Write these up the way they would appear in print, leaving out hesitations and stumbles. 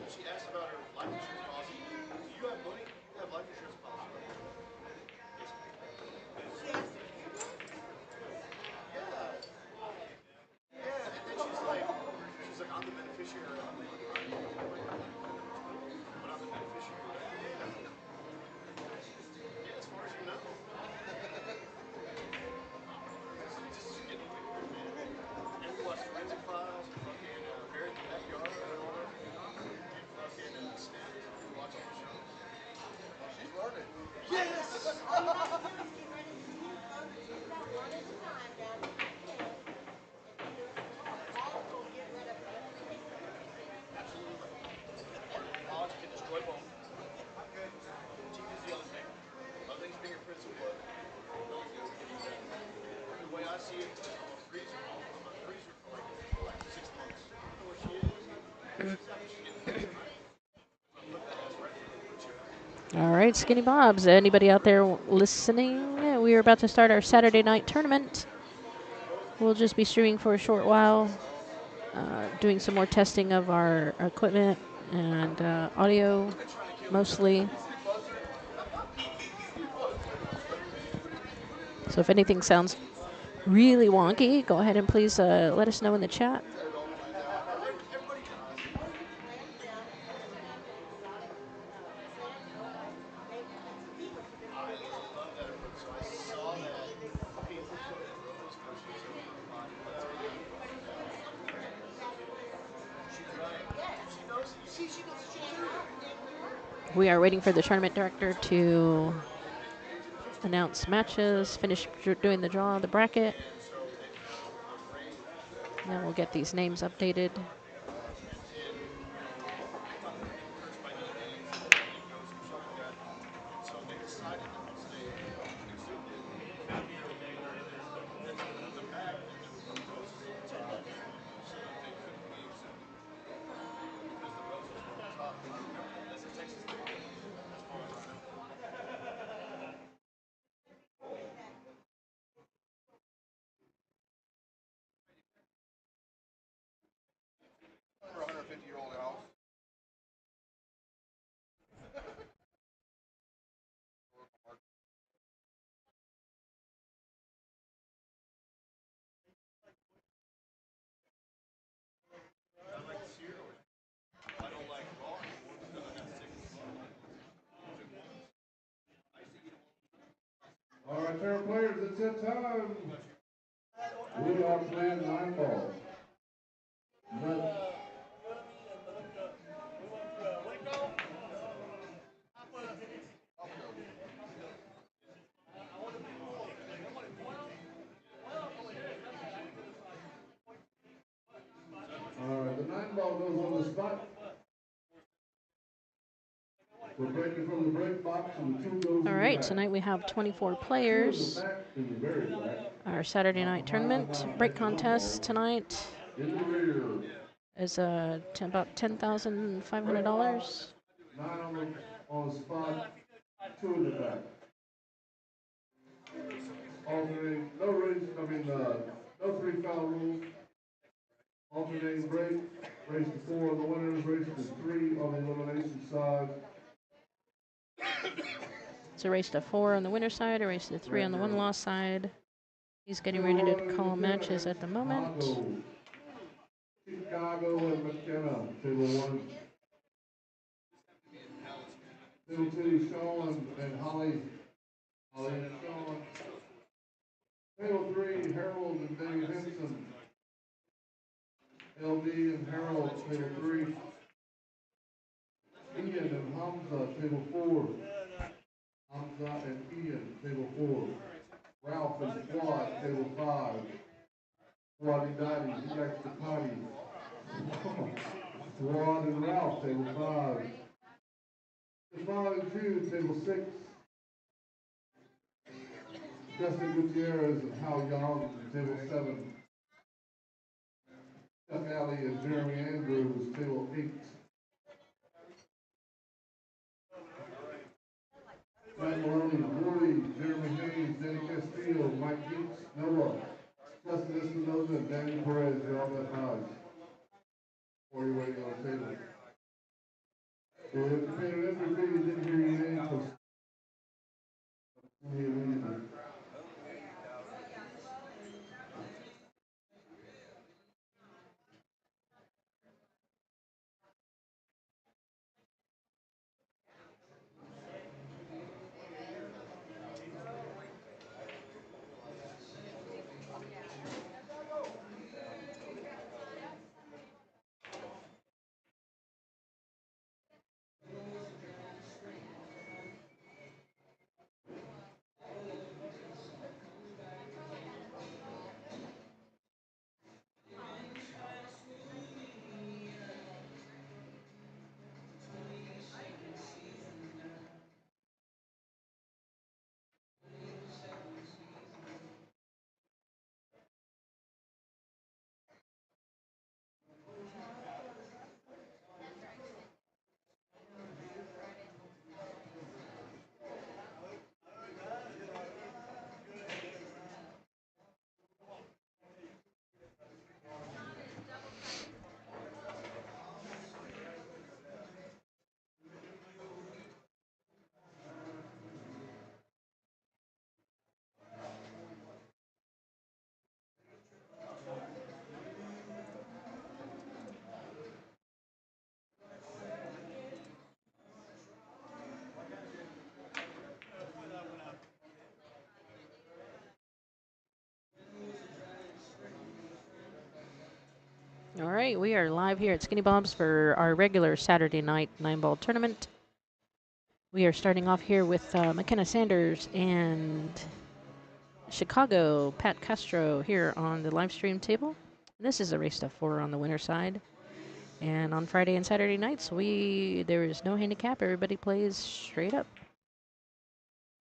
She asked about her life insurance policy. Do you have money? You have life insurance policy. Yeah. Yeah. And then she's like, I'm the beneficiary. But I'm the beneficiary. Yeah, as far as you know. Just getting weird, man. And we watched forensic files and fucking buried the backyard and all that. And fucking snapped. We watch all the shows. She's learning. Yes! Knowledge can destroy bone. Teeth is the other thing. Other things, fingerprints and blood. The way I see it, I'm a freezer. I'm a freezer for like 6 months. I don't know where she is. She's out. She's getting closer. I'm put that ass right there. All right, Skinny Bobs. Anybody out there listening? We are about to start our Saturday night tournament. We'll just be streaming for a short while, doing some more testing of our equipment and audio, mostly. So if anything sounds really wonky, go ahead and please let us know in the chat. We are waiting for the tournament director to announce matches, finish doing the draw of the bracket. And then we'll get these names updated. For a 150-year-old house. All right, fair players, it's that time. We are playing 9-ball. All right, the 9-ball goes on the spot. We're breaking from the break box and the 2 goes All in right, the back. tonight we have 24 2 players. in the very back. Our Saturday night tournament break contest tonight In the rear. is about $10,500. 9 on the spot, 2 in the back. Alternating, no 3 foul rules. Alternating break, race to 4 on the winners, race to 3 on the elimination side. It's a race to 4 on the winner side, a race to 3 on the one-loss side. He's getting ready to call matches at the moment. Chicago and Makenna, table 1. Table 2, Sean and Holly. Holly and Sean. Table 3, Harold and Dave Henson. LD and Harold, table 3. Ian and Hamza, table 4. Hamza and Ian, table 4. Ralph and Squad, table 5. Squaddy Dottie, he likes to potty. Squad and Ralph, table 5. Stefan and Jude, table 6. Justin Gutierrez and Haoyang, table 7. Chuck Alley and Jeremy Andrews, table 8. Matt Maloney, Rory, Jeremy Hayes, Danny Castillo, Mike Geeks, Noah, Justin Espinosa and Daniel Perez, you're on that night. Or you're waiting on the table. If you paid an entry fee, you didn't hear your name, so immediately. All right, we are live here at Skinny Bob's for our regular Saturday night 9-ball tournament. We are starting off here with Makenna Sanders and Chicago Pat Castro here on the live stream table. This is a race to 4 on the winner side. And on Friday and Saturday nights, there is no handicap. Everybody plays straight up.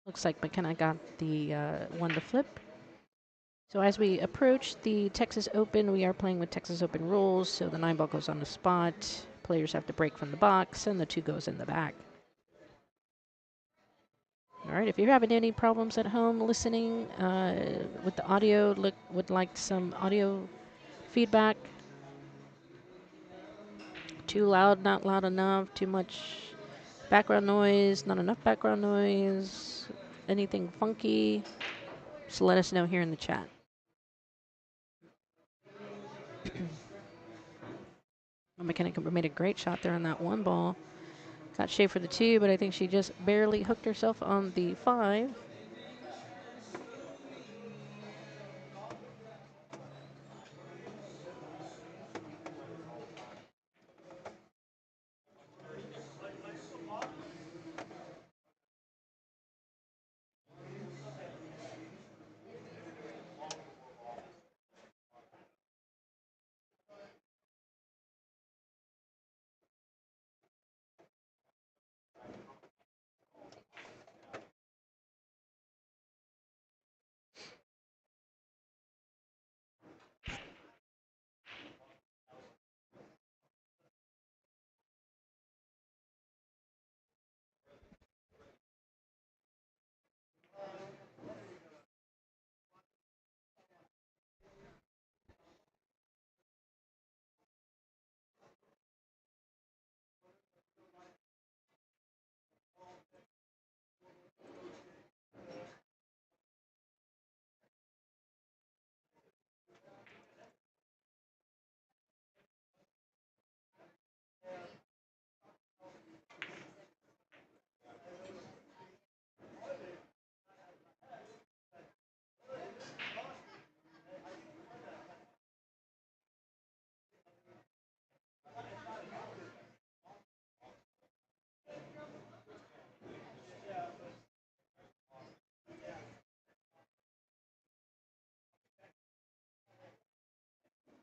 Looks like Makenna got the one to flip. So as we approach the Texas Open, we are playing with Texas Open rules. So the 9-ball goes on the spot. Players have to break from the box, and the 2 goes in the back. All right, if you're having any problems at home listening with the audio, would like some audio feedback, too loud, not loud enough, too much background noise, not enough background noise, anything funky, just let us know here in the chat. Makenna made a great shot there on that 1 ball. Got shaved for the 2, but I think she just barely hooked herself on the 5.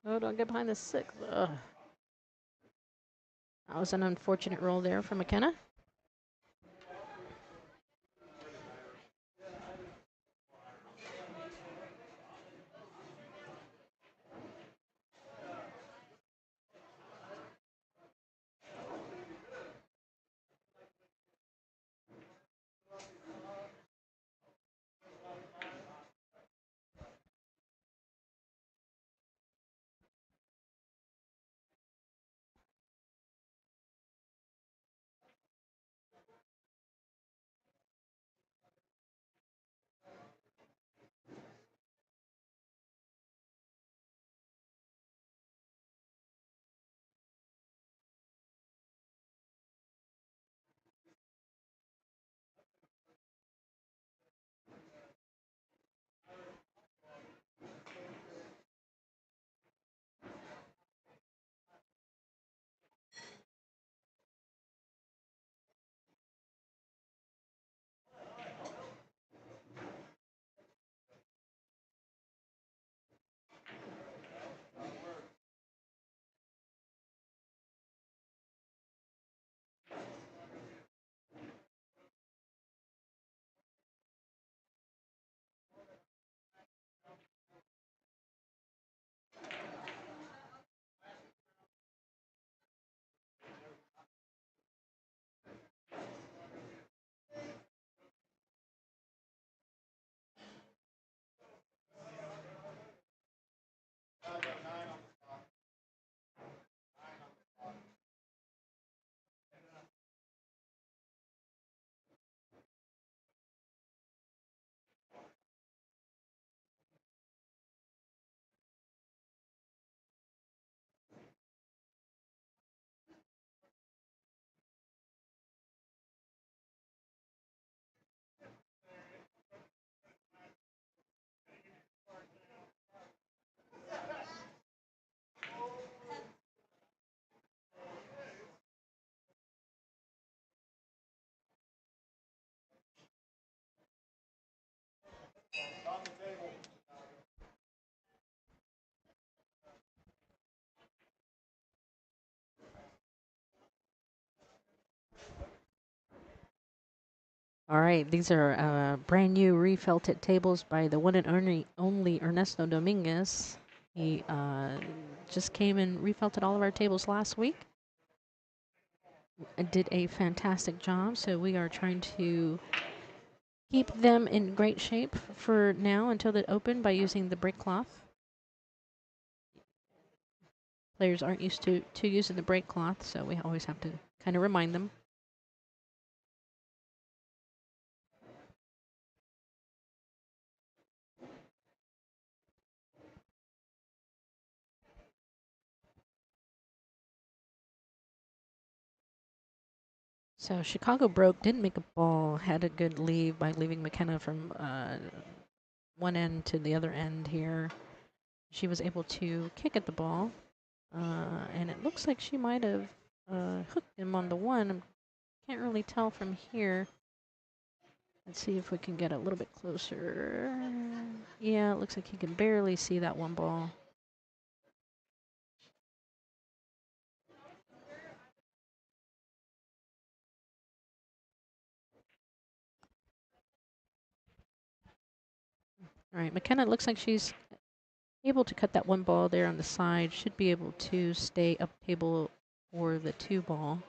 Oh, don't get behind the 6. Ugh. That was an unfortunate roll there for Makenna. All right, these are brand new refelted tables by the one and only Ernesto Dominguez. He just came and refelted all of our tables last week. Did a fantastic job, so we are trying to keep them in great shape for now until they open by using the brake cloth. Players aren't used to using the brake cloth, so we always have to kind of remind them. So Chicago broke, didn't make a ball, had a good leave by leaving Makenna from one end to the other end here. She was able to kick at the ball, and it looks like she might have hooked him on the one. Can't really tell from here. Let's see if we can get a little bit closer. Yeah, it looks like he can barely see that one ball. All right, Makenna looks like she's able to cut that one ball there on the side. Should be able to stay up table for the two ball.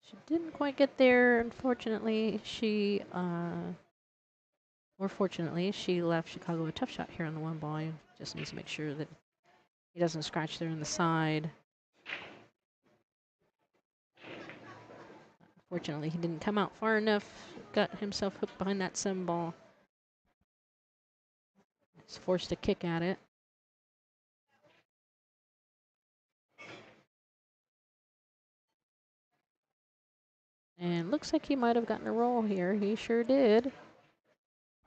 She didn't quite get there, unfortunately. Or fortunately, she left Chicago a tough shot here on the one ball. He just needs to make sure that he doesn't scratch there on the side. Fortunately, he didn't come out far enough. Got himself hooked behind that 7 ball. He's forced to kick at it. And looks like he might have gotten a roll here. He sure did.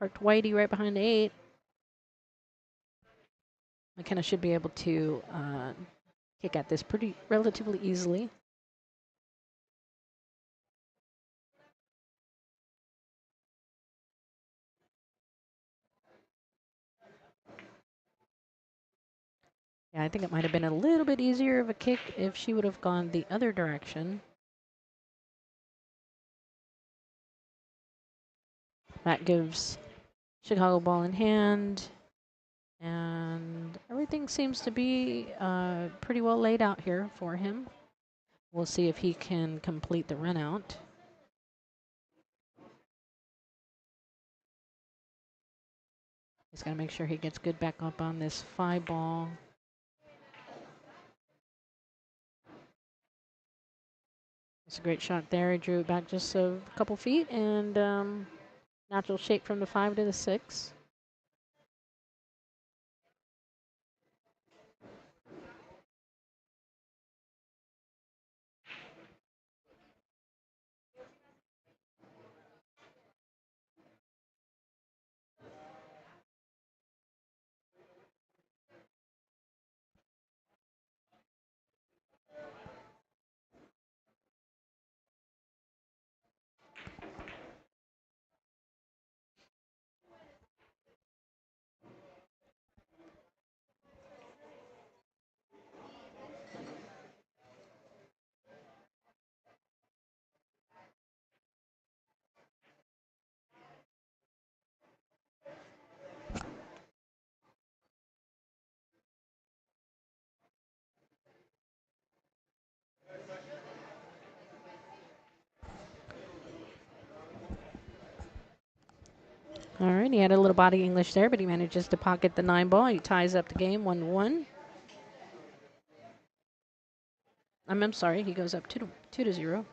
Parked Whitey right behind the 8. Makenna should be able to kick at this pretty relatively easily. Yeah, I think it might have been a little bit easier of a kick if she would have gone the other direction. That gives Chicago ball in hand. And everything seems to be pretty well laid out here for him. We'll see if he can complete the run out. He's got to make sure he gets good back up on this 5 ball. It's a great shot there. He drew it back just a couple feet and natural shape from the 5 to the 6. All right, he had a little body English there, but he manages to pocket the 9 ball. He ties up the game 1-1. I'm sorry, he goes up 2-0.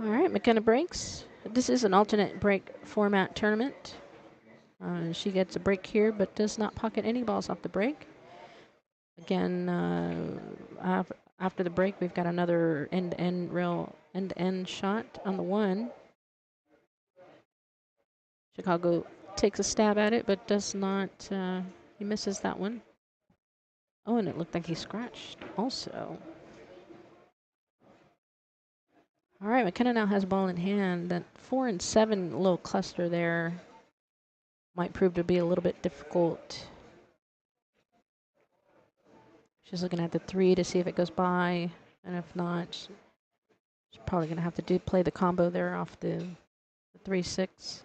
All right, Makenna breaks. This is an alternate break format tournament. She gets a break here, but does not pocket any balls off the break. Again, after the break, we've got another end-to-end shot on the one. Chicago takes a stab at it, but does not. He misses that one. Oh, and it looked like he scratched also. All right, Makenna now has ball in hand. That 4 and 7 little cluster there might prove to be a little bit difficult. She's looking at the 3 to see if it goes by, and if not, she's probably going to have to play the combo there off the 3-6.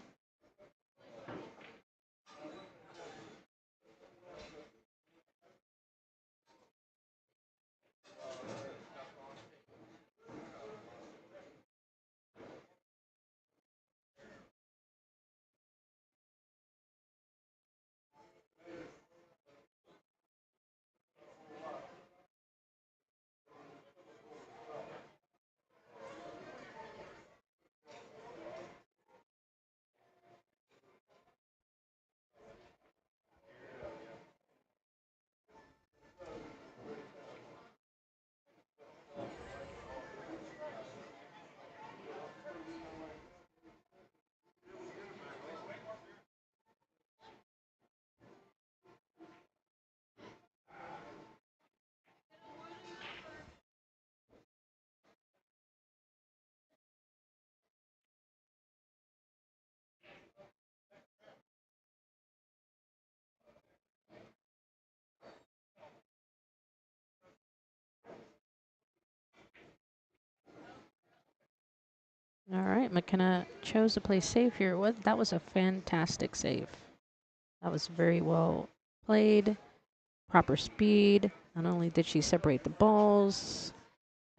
All right, Makenna chose to play safe here. That was a fantastic save. That was very well played, proper speed. Not only did she separate the balls,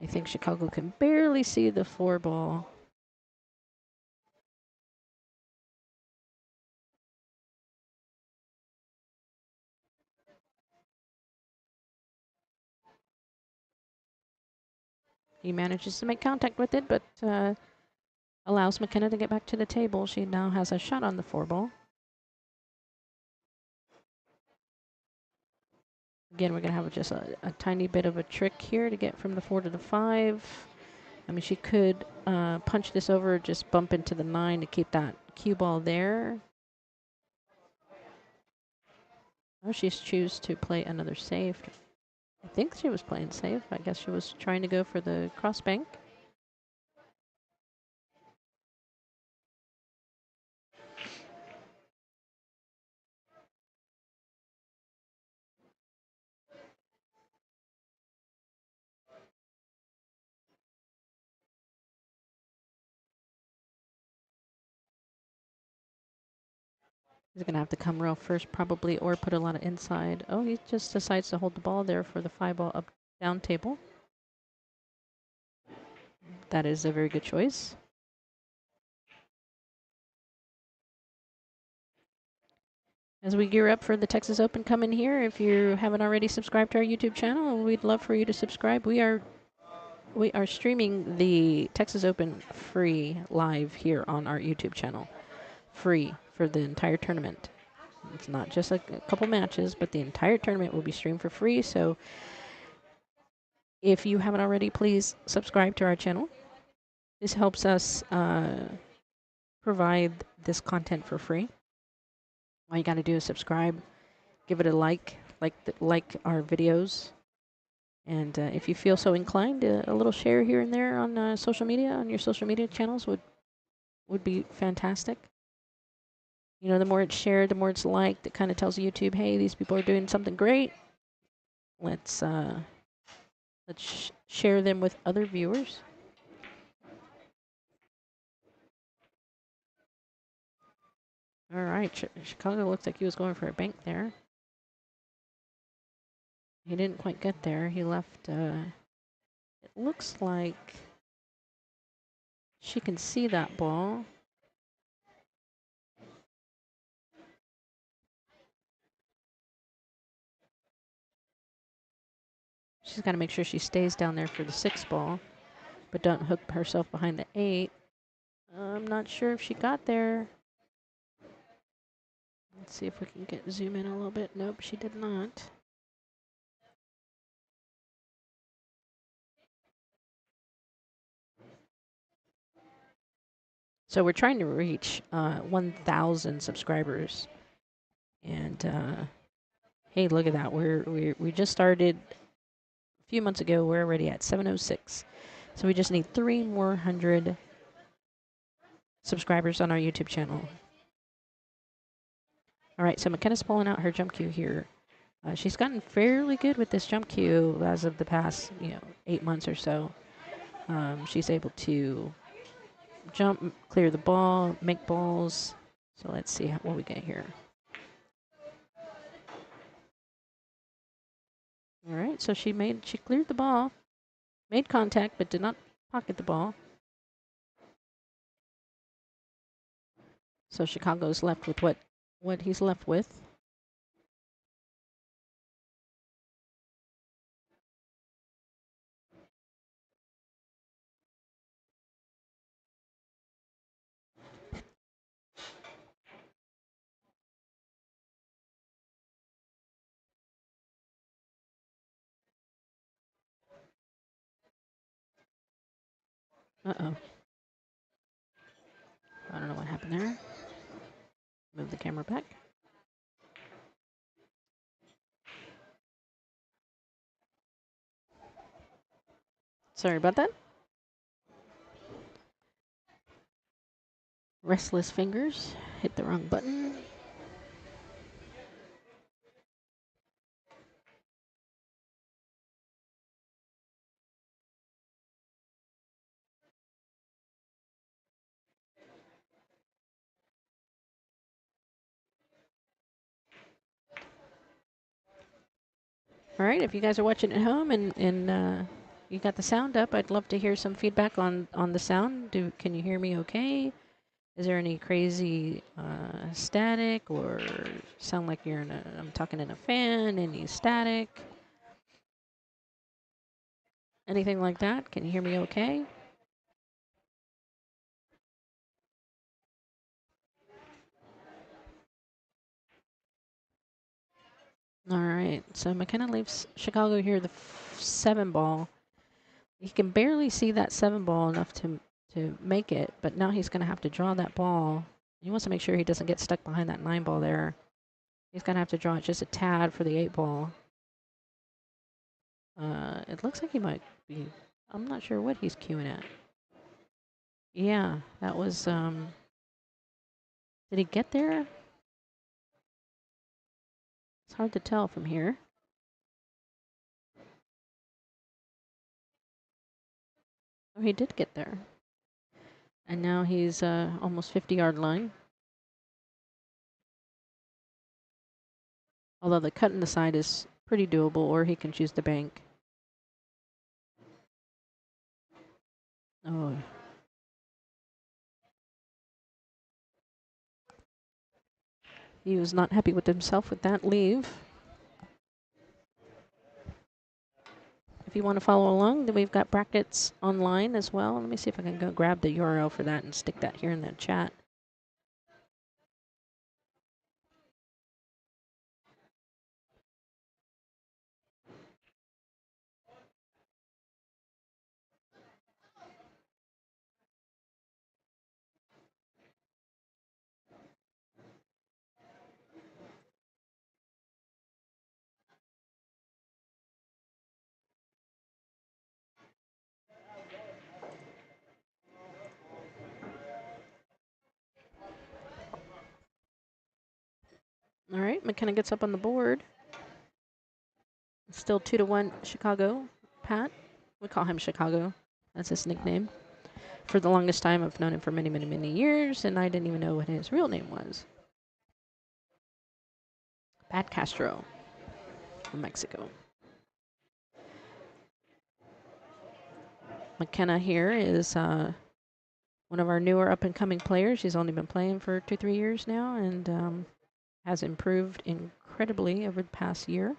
I think Chicago can barely see the 4 ball. He manages to make contact with it, but allows Makenna to get back to the table. She now has a shot on the 4 ball. Again, we're going to have just a tiny bit of a trick here to get from the 4 to the 5. I mean, she could punch this over, just bump into the 9 to keep that cue ball there. Or she's choose to play another safe. I think she was playing safe. I guess she was trying to go for the cross bank. He's going to have to come rail first probably, or put a lot of inside. Oh, he just decides to hold the ball there for the 5 ball up down table. That is a very good choice. As we gear up for the Texas Open coming here, if you haven't already subscribed to our YouTube channel, we'd love for you to subscribe. We are streaming the Texas Open free live here on our YouTube channel. Free for the entire tournament. It's not just a couple matches, but the entire tournament will be streamed for free. So if you haven't already, please subscribe to our channel. This helps us provide this content for free. All you got to do is subscribe, give it a like our videos. And if you feel so inclined, a little share here and there on social media, on your social media channels would be fantastic. You know, the more it's shared, the more it's liked. It kind of tells YouTube, hey, these people are doing something great. Let's share them with other viewers. All right, Chicago looks like he was going for a bank there. He didn't quite get there. He left. It looks like she can see that ball. She's got to make sure she stays down there for the 6 ball. but don't hook herself behind the 8. I'm not sure if she got there. Let's see if we can zoom in a little bit. Nope, she did not. So we're trying to reach 1,000 subscribers. And hey, look at that. We just started a few months ago. We're already at 706. So we just need 3 more hundred subscribers on our YouTube channel. All right, so Makenna's pulling out her jump cue here. She's gotten fairly good with this jump cue as of the past, 8 months or so. She's able to jump, clear the ball, make balls. So let's see what we get here. All right, so she cleared the ball, made contact, but did not pocket the ball. So Chicago's left with what he's left with. Uh-oh. I don't know what happened there. Move the camera back. Sorry about that. Restless fingers. Hit the wrong button. All right, if you guys are watching at home and you got the sound up, I'd love to hear some feedback on the sound. Can you hear me okay? Is there any crazy static or sound like I'm talking in a fan, any static? Anything like that? Can you hear me okay? All right, so Makenna leaves Chicago here, the 7 ball. He can barely see that 7 ball enough to make it, but now he's going to have to draw that ball. He wants to make sure he doesn't get stuck behind that 9 ball there. He's going to have to draw it just a tad for the 8 ball. It looks like he might be, I'm not sure what he's cueing at. Yeah, that was, did he get there? It's hard to tell from here. Oh, he did get there. And now he's almost 50-yard line. Although the cut in the side is pretty doable, or he can choose the bank. Oh. He was not happy with himself with that leave. If you want to follow along, then we've got brackets online as well. Let me see if I can go grab the URL for that and stick that here in the chat. All right, Makenna gets up on the board. It's still 2-1 Chicago. Pat, we call him Chicago. That's his nickname. For the longest time, I've known him for many, many, many years, and I didn't even know what his real name was. Pat Castro from Mexico. Makenna here is one of our newer up-and-coming players. She's only been playing for 2-3 years now, and has improved incredibly over the past year.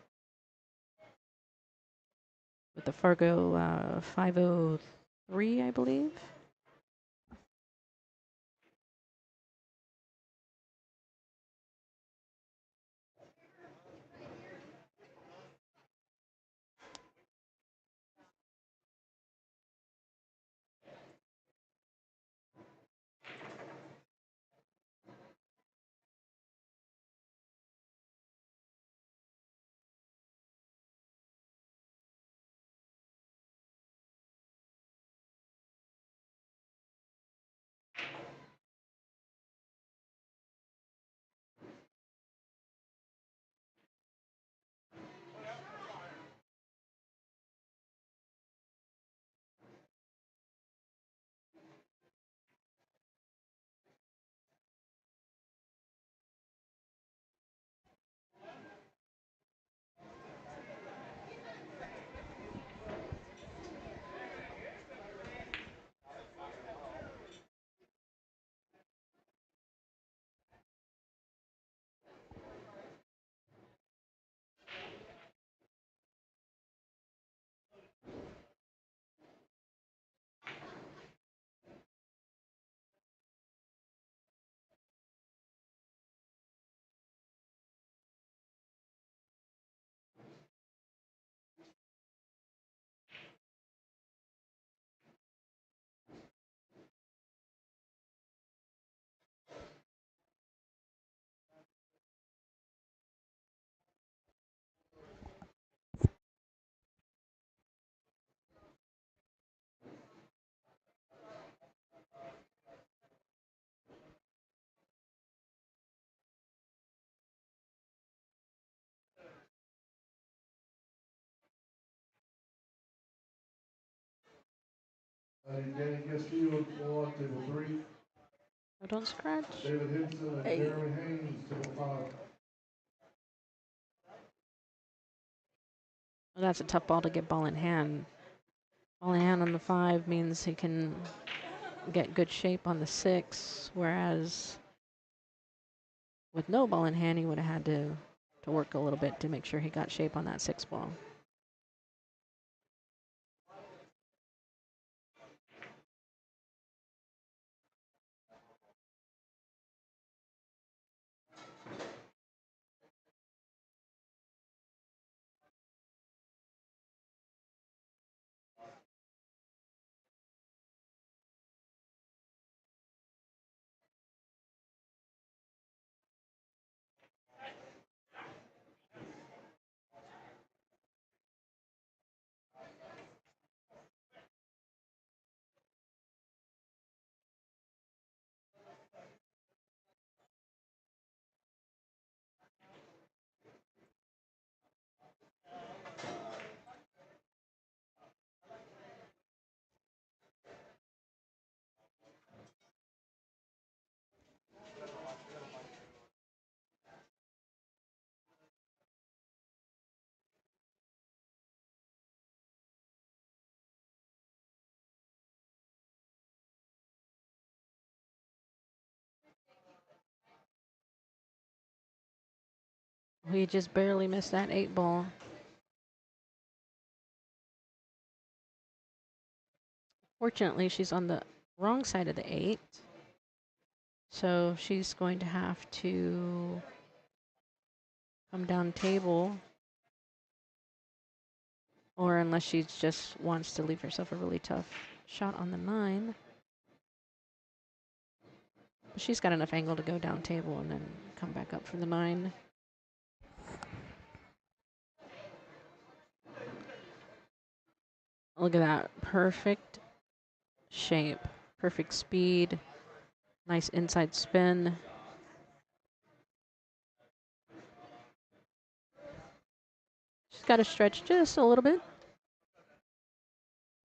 With the Fargo 503 3, I believe. Danny Castillo, squad, table 3. Oh, don't scratch. David Henson and Hey. Jeremy Haynes, table 5. Well, that's a tough ball to get ball in hand. Ball in hand on the 5 means he can get good shape on the 6, whereas with no ball in hand, he would have had to work a little bit to make sure he got shape on that 6 ball. He just barely missed that 8 ball. Fortunately, she's on the wrong side of the 8. So she's going to have to come down table. Or unless she just wants to leave herself a really tough shot on the 9. But she's got enough angle to go down table and then come back up for the 9. Look at that. Perfect shape. Perfect speed. Nice inside spin. She's got to stretch just a little bit.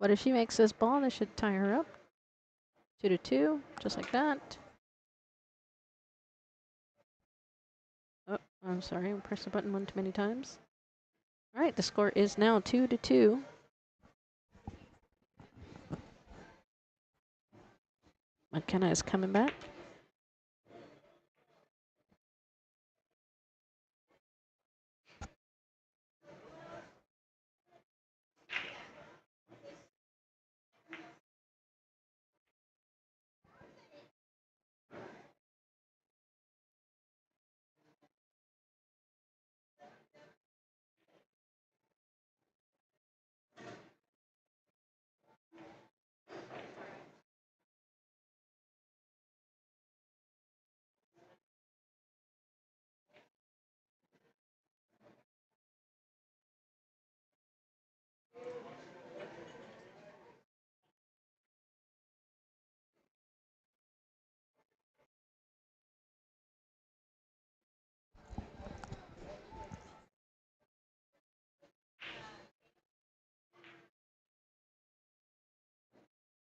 But if she makes this ball, this should tie her up. 2-2, just like that. Oh, I'm sorry, I pressed the button one too many times. All right, the score is now 2-2. Makenna is coming back.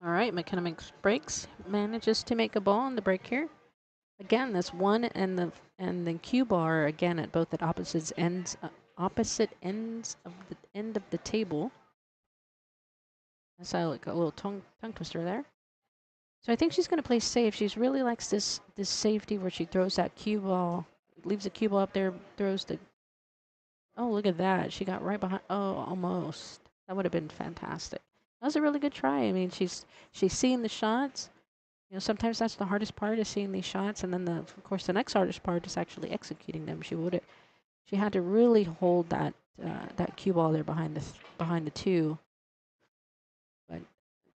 All right, Makenna makes breaks, manages to make a ball on the break here. Again, that's one and the cue bar again at both at opposite ends of the end of the table. That's like a little tongue twister there. So I think she's going to play safe. She's really likes this safety where she throws that cue ball, leaves the cue ball up there, throws the. Oh, look at that! She got right behind. Oh, almost. That would have been fantastic. That was a really good try. I mean, she's seeing the shots. You know, sometimes that's the hardest part is seeing these shots, and then of course the next hardest part is actually executing them. She had to really hold that cue ball there behind the two. But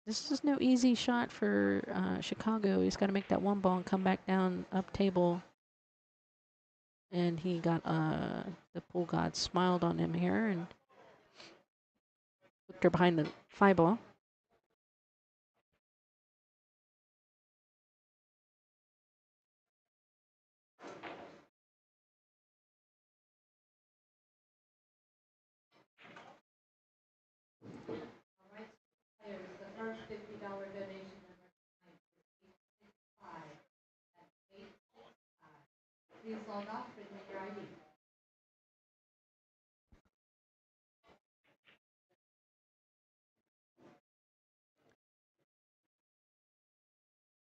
this is no easy shot for Chicago. He's got to make that one ball and come back down up table. And he got the pool god smiled on him here and looked her behind the 5 ball.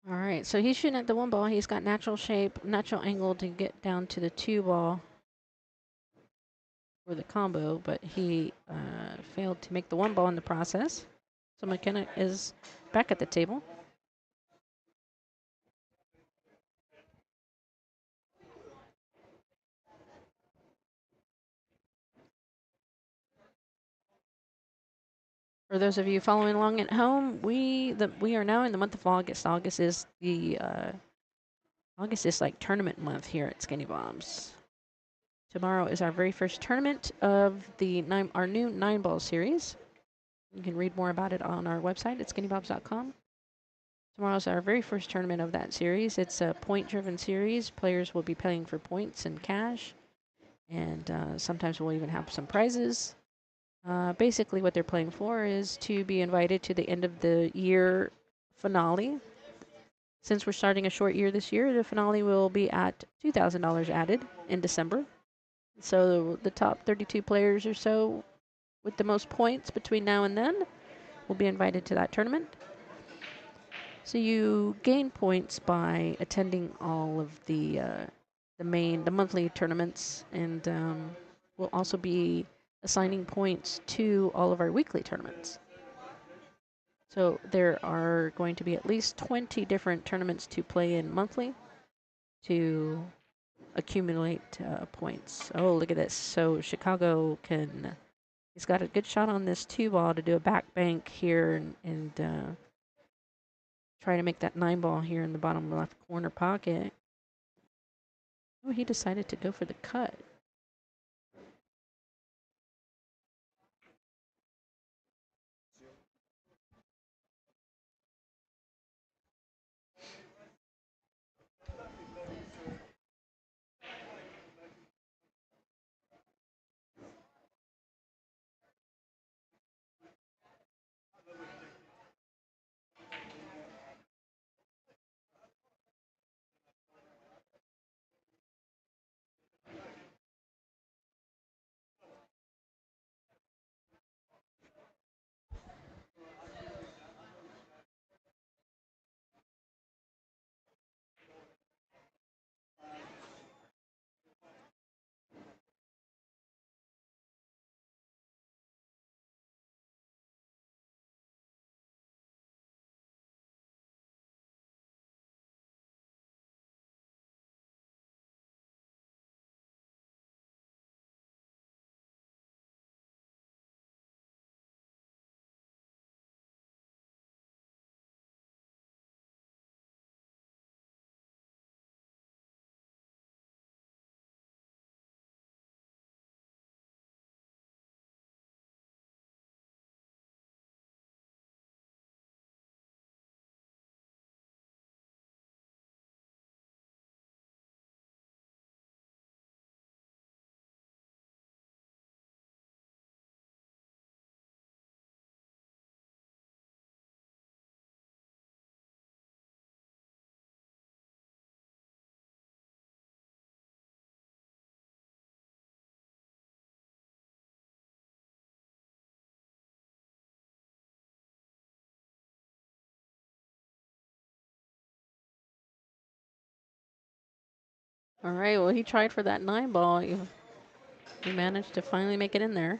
All right, so he's shooting at the 1 ball. He's got natural shape, natural angle to get down to the 2 ball for the combo, but he failed to make the 1 ball in the process. So Makenna is back at the table. For those of you following along at home, we are now in the month of August. August is like tournament month here at Skinny Bombs. Tomorrow is our very first tournament of our new 9-ball series. You can read more about it on our website at skinnybobs.com. Tomorrow's our very first tournament of that series. It's a point-driven series. Players will be playing for points and cash, and sometimes we'll even have some prizes. Basically, what they're playing for is to be invited to the end of the year finale. Since we're starting a short year this year, the finale will be at $2,000 added in December. So the top 32 players or so with the most points between now and then will be invited to that tournament. So you gain points by attending all of the monthly tournaments, and we'll also be assigning points to all of our weekly tournaments. So there are going to be at least 20 different tournaments to play in monthly to accumulate points. Oh, look at this. So Chicago he's got a good shot on this 2-ball to do a back bank here and try to make that 9-ball here in the bottom left corner pocket. Oh, he decided to go for the cut. All right, well, he tried for that 9 ball. He managed to finally make it in there.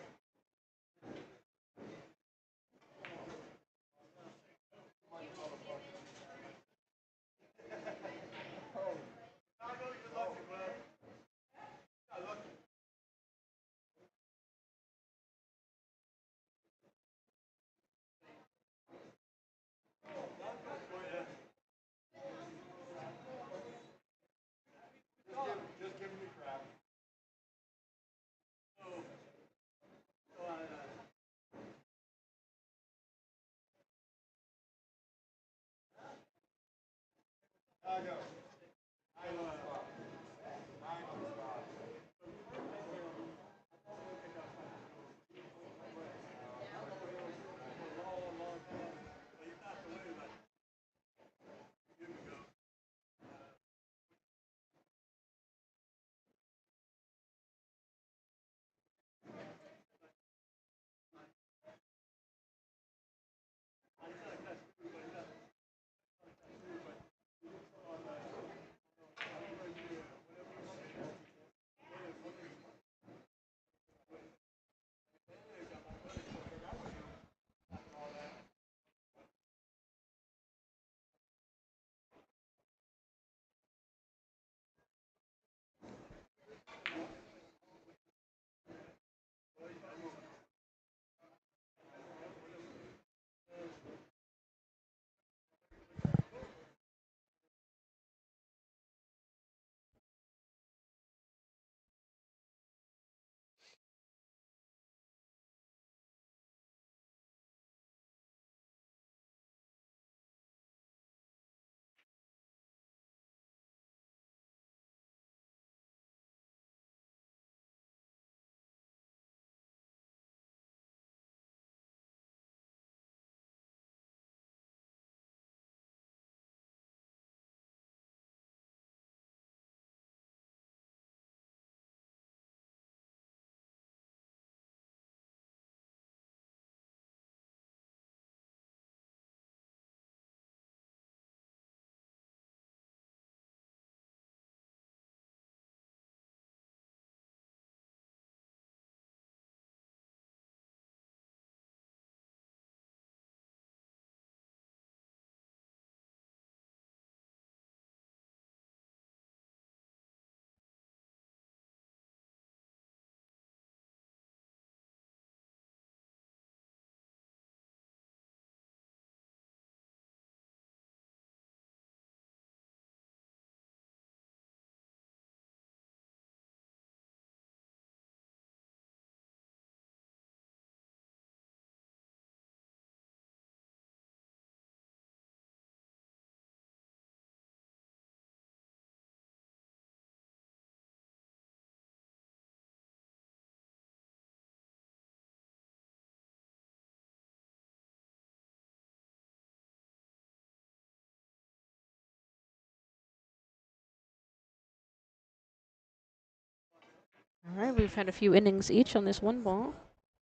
All right, we've had a few innings each on this 1 ball.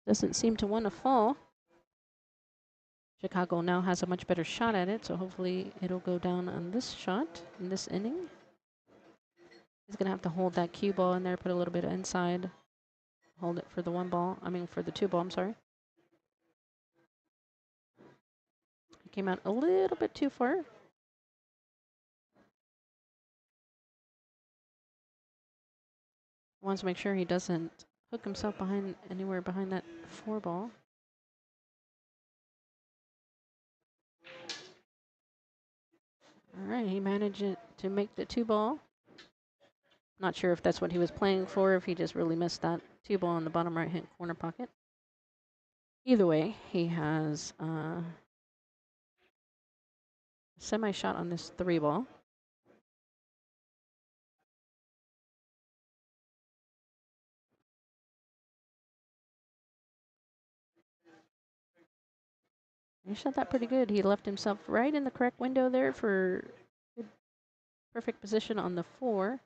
Doesn't seem to want to fall. Chicago now has a much better shot at it, so hopefully it'll go down on this shot in this inning. He's going to have to hold that cue ball in there, put a little bit inside. Hold it for the 1 ball. I mean, for the 2 ball, I'm sorry. He came out a little bit too far. Wants to make sure he doesn't hook himself behind anywhere behind that 4 ball. All right, he managed to make the 2 ball. Not sure if that's what he was playing for, if he just really missed that 2 ball in the bottom right-hand corner pocket. Either way, he has a semi-shot on this 3 ball. He shot that pretty good. He left himself right in the correct window there for good, perfect position on the 4.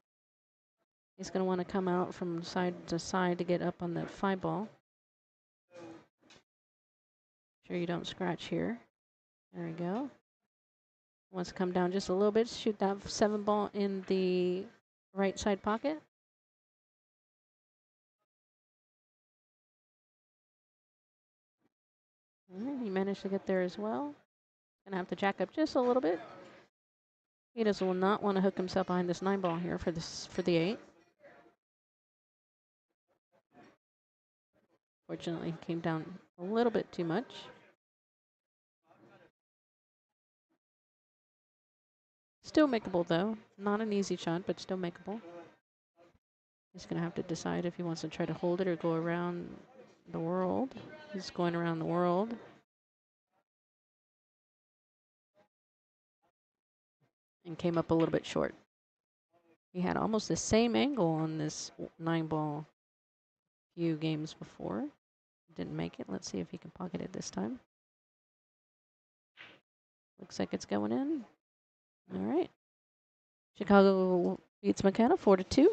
He's going to want to come out from side to side to get up on the 5 ball. Sure you don't scratch here. There we go. Wants to come down just a little bit, shoot that 7 ball in the right side pocket. All right, he managed to get there as well. Gonna have to jack up just a little bit. He does will not want to hook himself behind this 9 ball here for the 8. Fortunately, he came down a little bit too much. Still makeable though. Not an easy shot, but still makeable. He's gonna have to decide if he wants to try to hold it or go around the world. He's going around the world. And came up a little bit short. He had almost the same angle on this 9 ball few games before. Didn't make it. Let's see if he can pocket it this time. Looks like it's going in. All right. Chicago beats Makenna 4-2.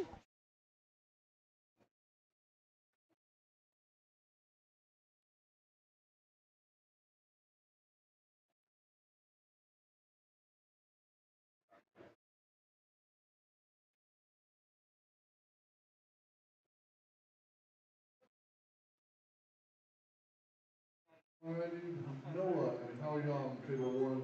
Alrighty, Noah and Haoyang, table 1.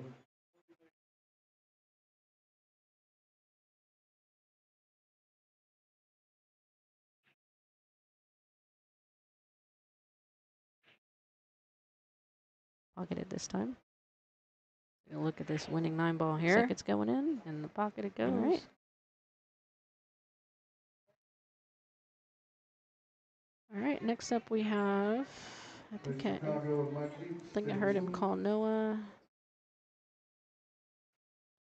Pocket it this time. Look at this winning 9 ball here. Looks like it's going in the pocket it goes. All right. All right, next up we have, I think I heard him call Noah.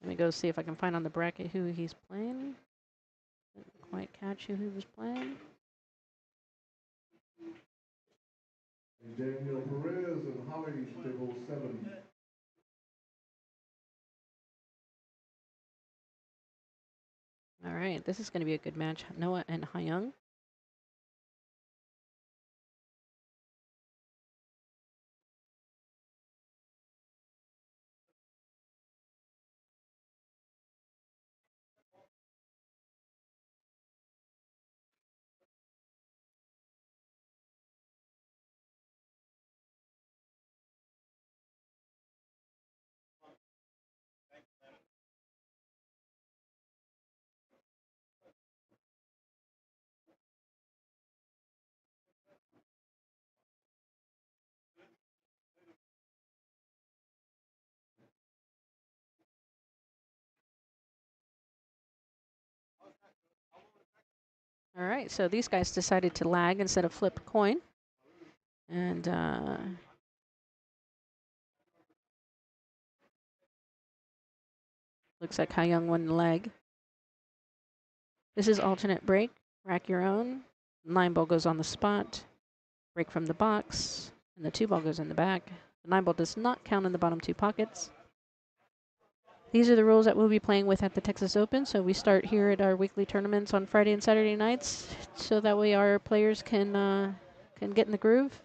Let me go see if I can find on the bracket who he's playing. Didn't quite catch who he was playing. Daniel Perez and Holly, table 7. All right, this is going to be a good match. Noah and Haoyang. All right, so these guys decided to lag instead of flip a coin. And looks like Haoyang won the leg. This is alternate break. Rack your own. 9 ball goes on the spot. Break from the box. And the 2 ball goes in the back. The 9 ball does not count in the bottom 2 pockets. These are the rules that we'll be playing with at the Texas Open. So we start here at our weekly tournaments on Friday and Saturday nights, so that way our players can get in the groove.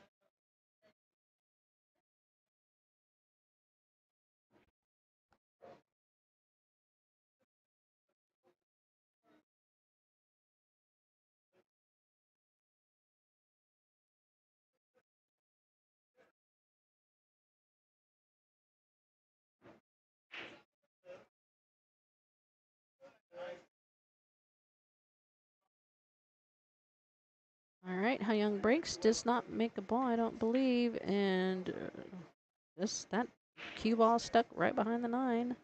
All right, Haoyang breaks, does not make a ball, I don't believe, and that cue ball stuck right behind the 9.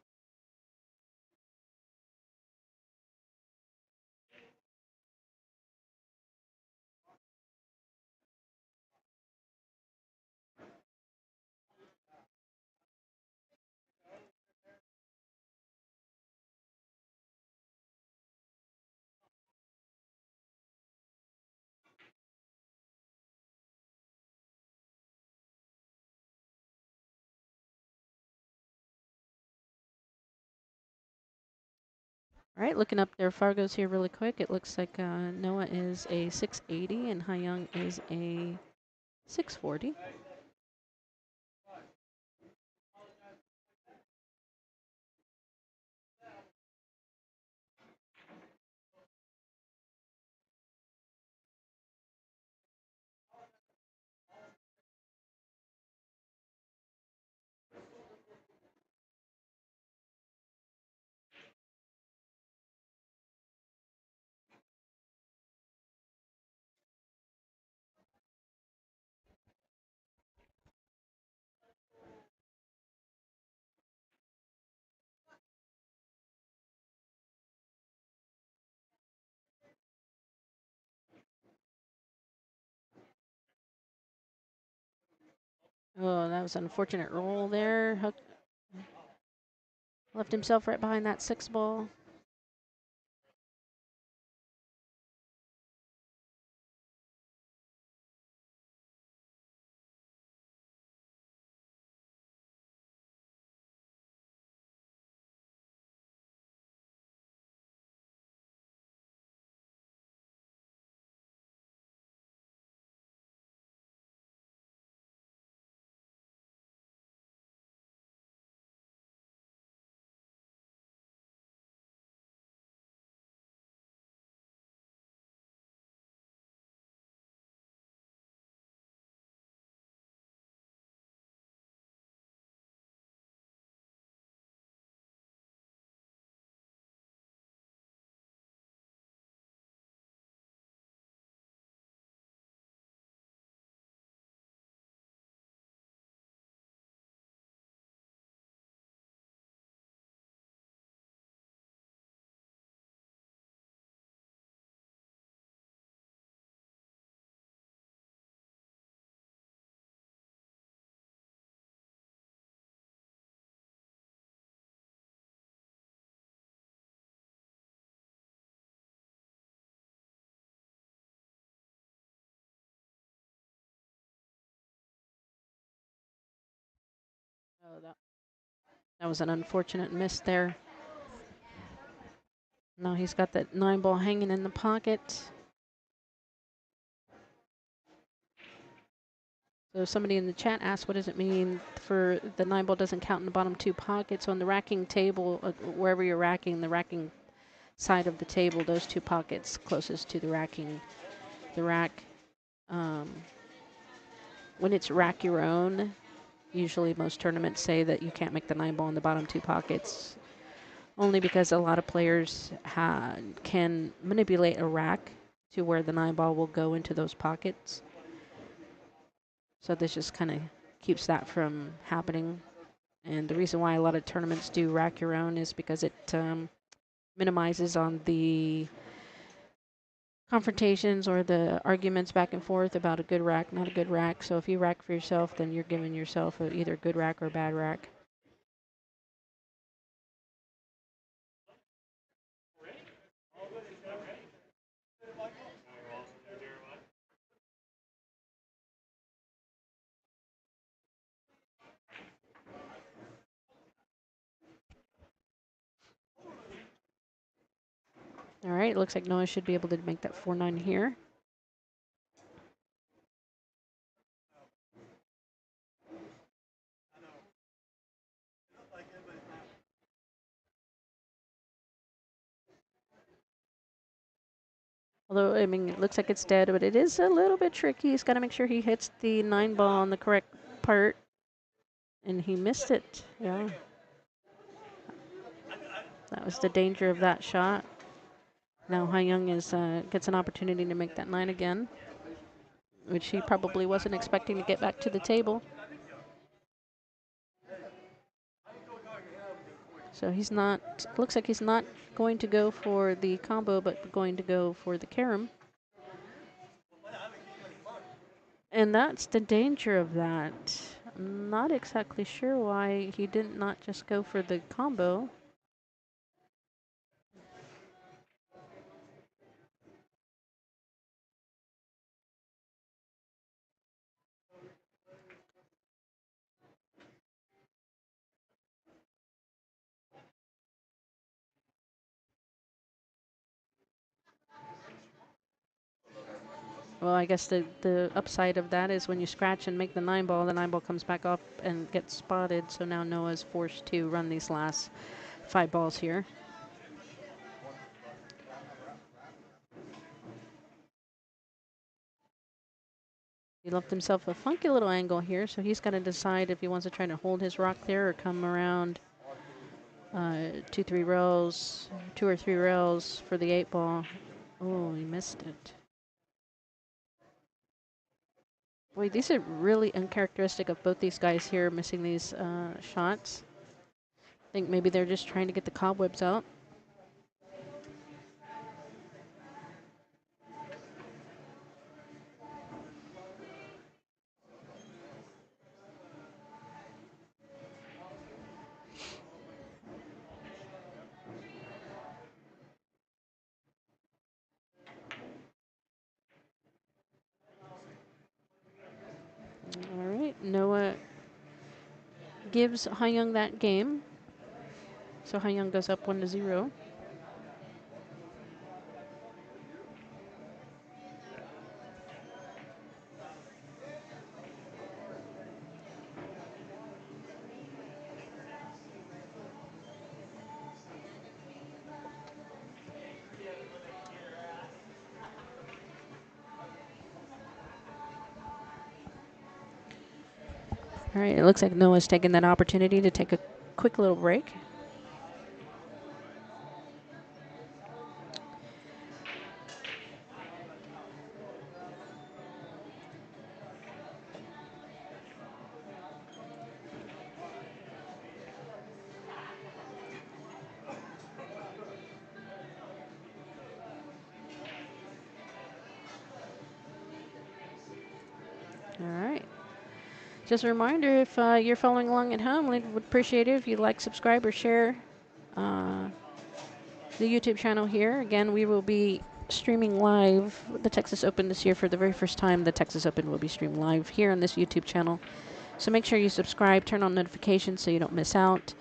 All right, looking up their Fargos here really quick, it looks like Noah is a 680 and Haoyang is a 640. Oh, that was an unfortunate roll there. Left himself right behind that 6 ball. Oh, that was an unfortunate miss there. Now he's got that 9 ball hanging in the pocket. So somebody in the chat asked, what does it mean for the 9 ball doesn't count in the bottom 2 pockets? On the racking table, wherever you're racking, the racking side of the table, those 2 pockets closest to the rack. Um, when it's rack your own, usually most tournaments say that you can't make the 9 ball in the bottom 2 pockets, only because a lot of players can manipulate a rack to where the 9 ball will go into those pockets. So this just kind of keeps that from happening. And the reason why a lot of tournaments do rack your own is because it minimizes on the confrontations or the arguments back and forth about a good rack, not a good rack. So if you rack for yourself, then you're giving yourself either a good rack or a bad rack. All right, it looks like Noah should be able to make that 4-9 here. Although, I mean, it looks like it's dead, but it is a little bit tricky. He's got to make sure he hits the 9 ball on the correct part. And he missed it, yeah. That was the danger of that shot. Now Haoyang gets an opportunity to make that 9 again, which he probably wasn't expecting to get back to the table. So he's not, looks like he's not going to go for the combo, but going to go for the carom. And that's the danger of that. I'm not exactly sure why he did not just go for the combo. Well, I guess the upside of that is when you scratch and make the 9 ball, the 9 ball comes back up and gets spotted. So now Noah's forced to run these last 5 balls here. He left himself a funky little angle here, so he's got to decide if he wants to try to hold his rock there or come around 2 or 3 rails for the 8 ball. Oh, he missed it. Boy, these are really uncharacteristic of both these guys here, missing these shots. I think maybe they're just trying to get the cobwebs out. gives Haoyang that game. So Haoyang goes up 1-0. All right, it looks like Noah's taking that opportunity to take a quick little break. All right. Just a reminder, if you're following along at home, we would appreciate it if you like, subscribe, or share the YouTube channel here. Again, we will be streaming live the Texas Open this year. For the very first time, the Texas Open will be streamed live here on this YouTube channel. So make sure you subscribe, turn on notifications so you don't miss out.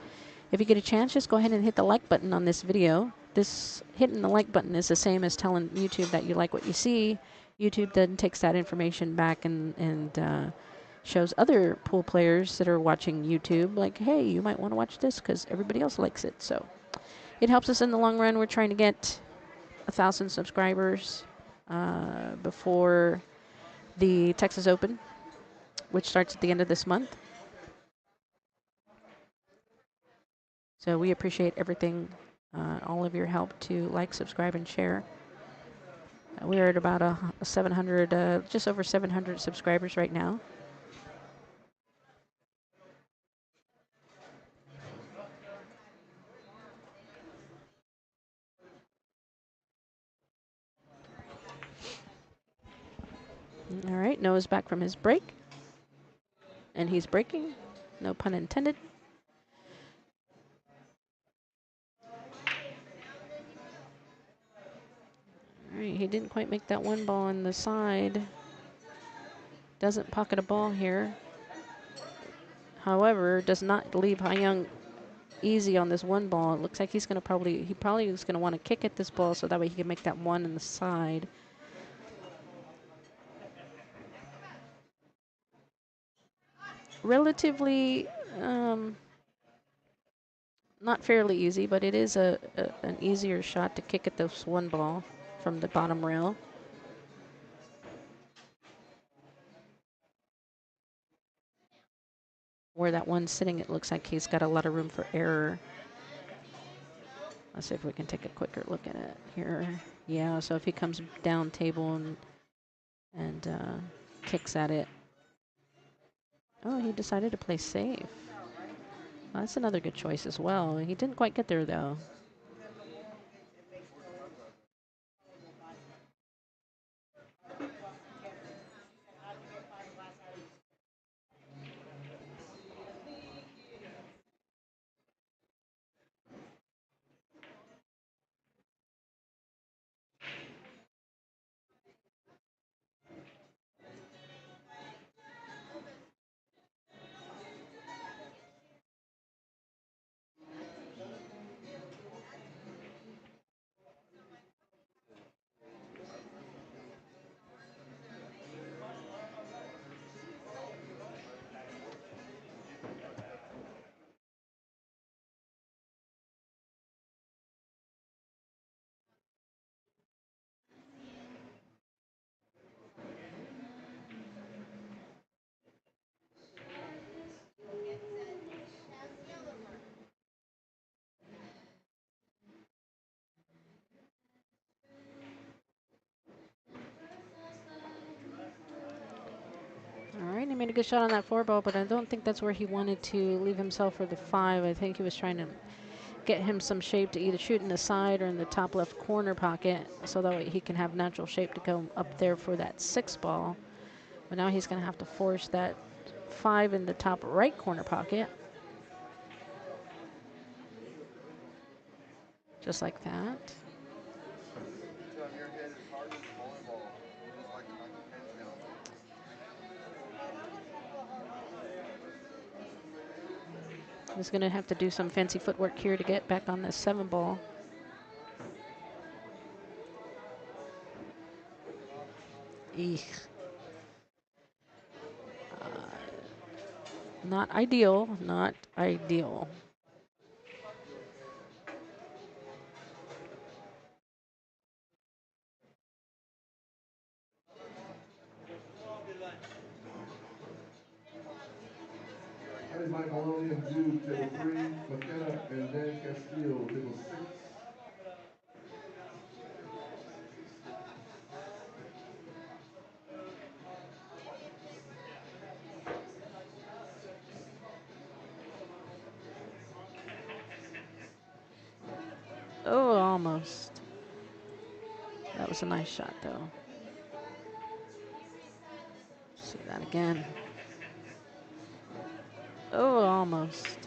If you get a chance, just go ahead and hit the like button on this video. Hitting the like button is the same as telling YouTube that you like what you see. YouTube then takes that information back and shows other pool players that are watching YouTube, like, hey, you might want to watch this because everybody else likes it. So it helps us in the long run. We're trying to get 1,000 subscribers before the Texas Open, which starts at the end of this month. So we appreciate everything, all of your help to like, subscribe, and share. We're at about 700, just over 700 subscribers right now. All right, Noah's back from his break. And he's breaking. No pun intended. All right, he didn't quite make that one ball on the side. Doesn't pocket a ball here. However, does not leave Haoyang easy on this one ball. It looks like he probably is going to want to kick at this ball so that way he can make that one on the side. Relatively not fairly easy, but it is an easier shot to kick at this one ball from the bottom rail. Where that one's sitting, it looks like he's got a lot of room for error. Let's see if we can take a quicker look at it here. Yeah, so if he comes down table and kicks at it. Oh, he decided to play safe. Well, that's another good choice as well. He didn't quite get there, though. All right, he made a good shot on that 4 ball, but I don't think that's where he wanted to leave himself for the 5. I think he was trying to get him some shape to either shoot in the side or in the top left corner pocket, so that way he can have natural shape to go up there for that 6 ball. But now he's going to have to force that 5 in the top right corner pocket. Just like that. He's going to have to do some fancy footwork here to get back on the 7 ball. Eek. Not ideal, not ideal. That is Mike Maloney and Jude, table 3. Makenna and Dan Castillo, table 6. Oh, almost. That was a nice shot, though. See that again. Oh, almost.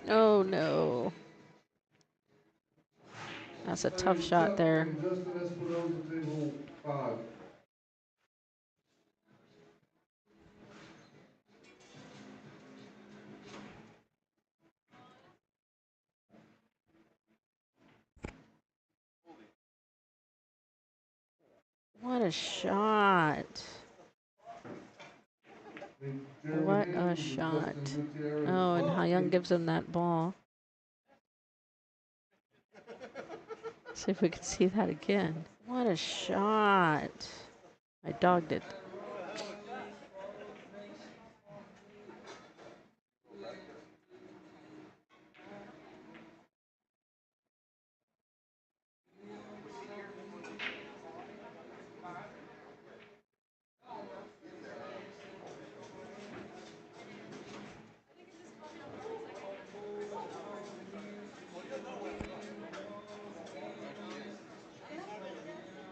Oh, no. That's a tough shot Chuck there. and Justin Espinoza, table 5. What a shot. Jeremy What a Haynes and shot. Justin Gutierrez. Oh, and Oh, Haoyang gives him that ball. See if we can see that again. What a shot. I dogged it.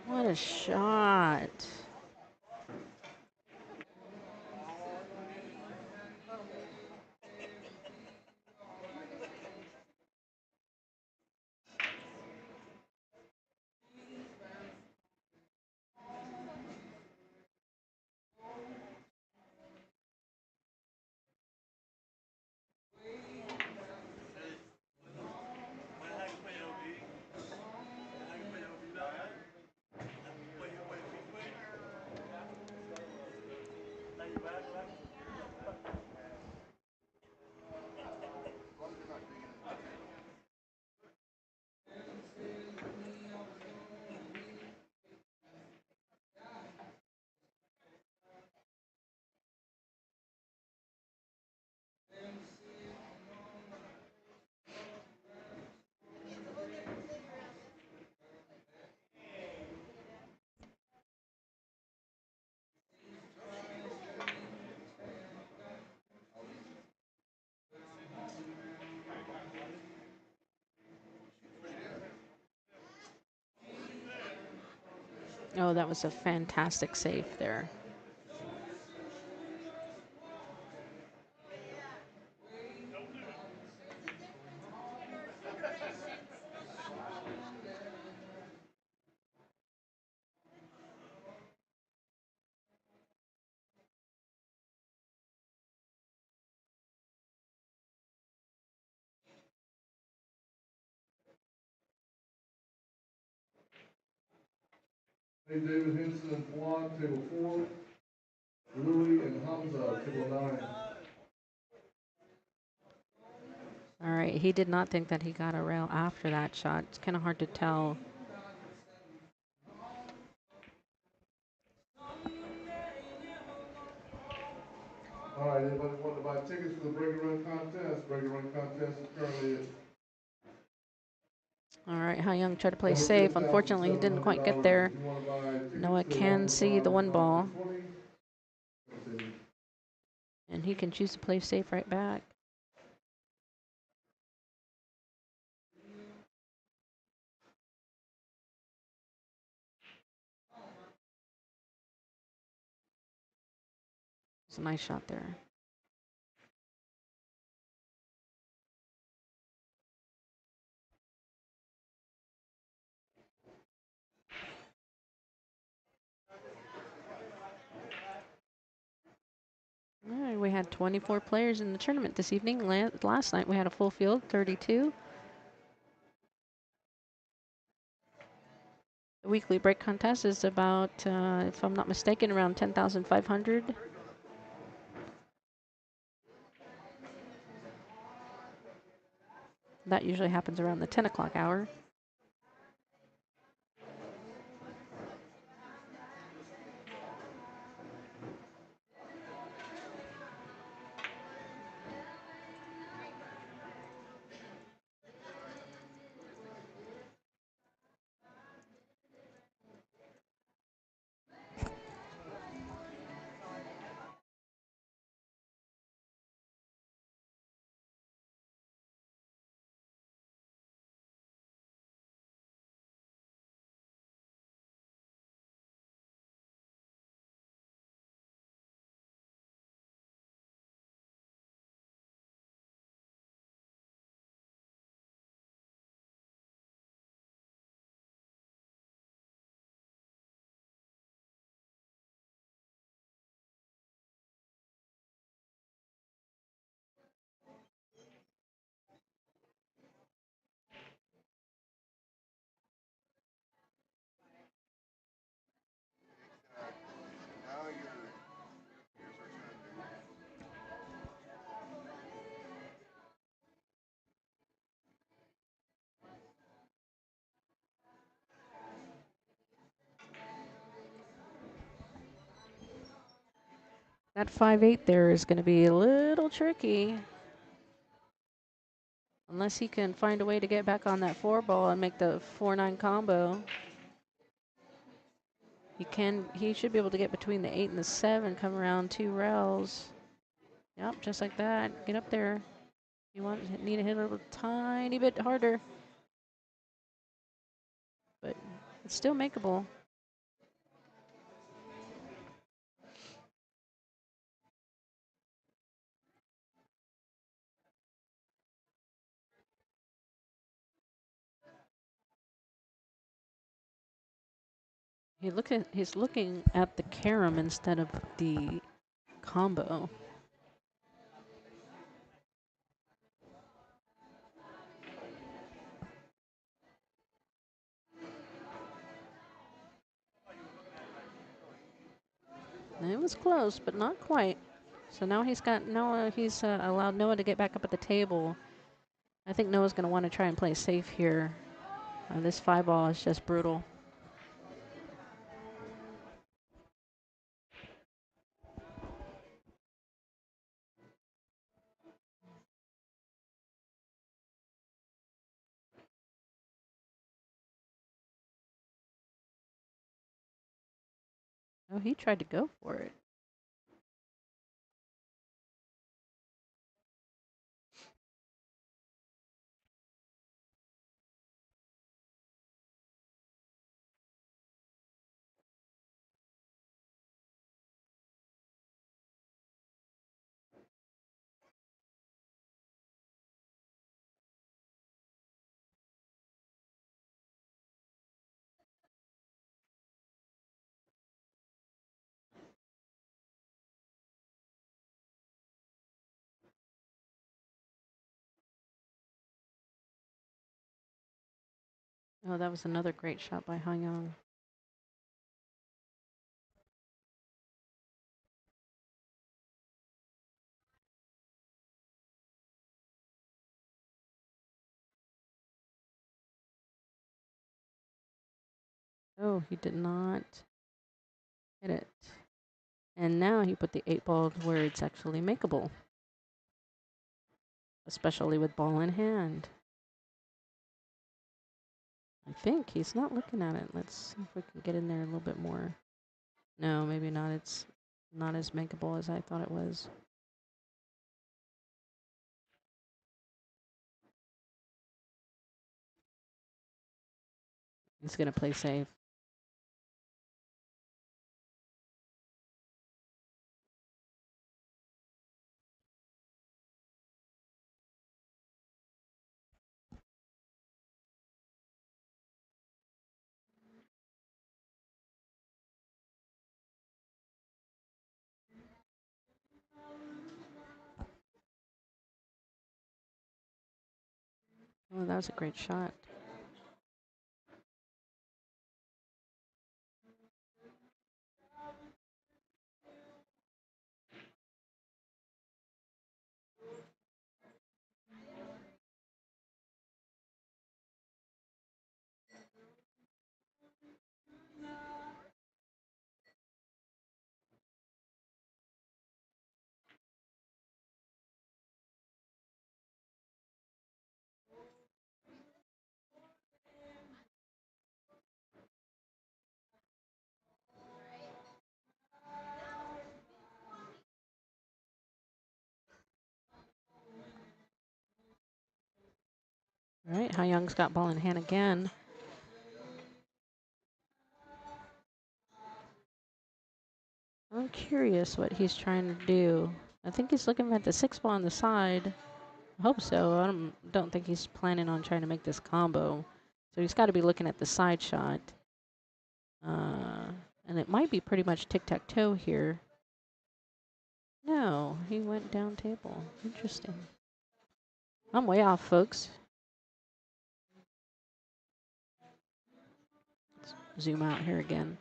What a shot. Oh, that was a fantastic save there. Hey, David Henson and Flan, table 4. Louis and Hamza, table 9. All right, he did not think that he got a rail after that shot. It's kind of hard to tell. All right, anybody want to buy tickets for the break and run contest? Break and run contest is currently at All right, Haoyang tried to play safe. Unfortunately, he didn't quite get there. Noah can see the one ball. And he can choose to play safe right back. It's a nice shot there. All right, we had 24 players in the tournament this evening. Last night we had a full field, 32. The weekly break contest is about, if I'm not mistaken, around 10,500. That usually happens around the 10 o'clock hour. That 5-8 there is going to be a little tricky. Unless he can find a way to get back on that 4 ball and make the 4-9 combo. He should be able to get between the 8 and the 7, come around 2 rails. Yep, just like that. Get up there. You need to hit a little tiny bit harder. But it's still makeable. He's looking at the carom instead of the combo. It was close, but not quite. So now he's allowed Noah to get back up at the table. I think Noah's going to want to try and play safe here. This 5 ball is just brutal. Oh, he tried to go for it. Oh, that was another great shot by Haoyang. Oh, he did not hit it. And now he put the 8-ball where it's actually makeable, especially with ball in hand. I think he's not looking at it. Let's see if we can get in there a little bit more. No, maybe not. It's not as makeable as I thought it was. He's going to play safe. Oh, that was a great shot. All right, Haoyang's got ball in hand again. I'm curious what he's trying to do. I think he's looking at the 6-ball on the side. I hope so. I don't think he's planning on trying to make this combo. So he's got to be looking at the side shot. And it might be pretty much tic-tac-toe here. No, he went down table. Interesting. I'm way off, folks. Let's zoom out here again.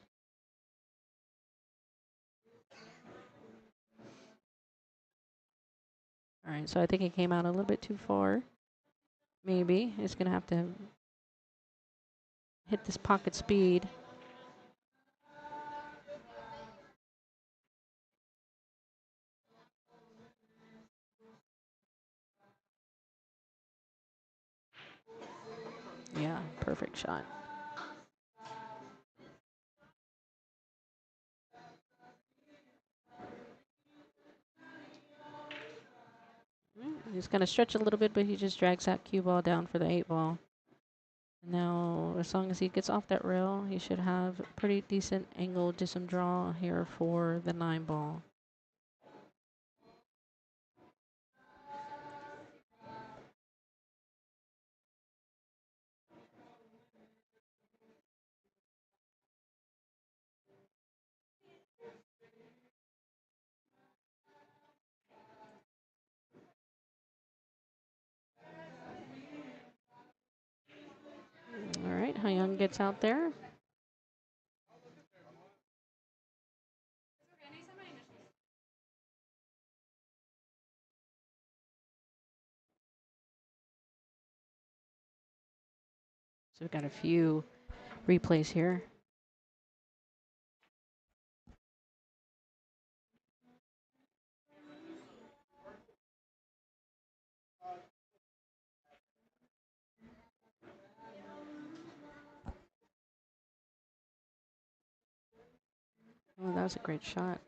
All right, so I think he came out a little bit too far. Maybe. He's going to have to hit this pocket speed. Yeah, perfect shot. He's going to stretch a little bit, but he just drags that cue ball down for the 8-ball. Now, as long as he gets off that rail, he should have a pretty decent angle to some draw here for the 9-ball. All right, Haoyang gets out there. So we've got a few replays here. Oh, that was a great shot.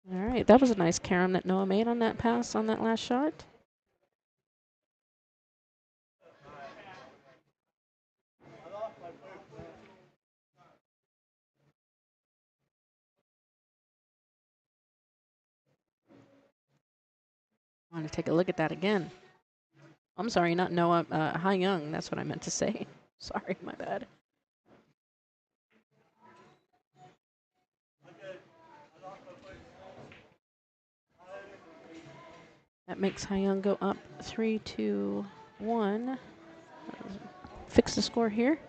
All right, that was a nice carom that Noah made on that pass on that last shot. I want to take a look at that again. I'm sorry, not Noah, Haoyang, that's what I meant to say. Sorry, my bad. That makes Haoyang go up 3-1. Fix the score here.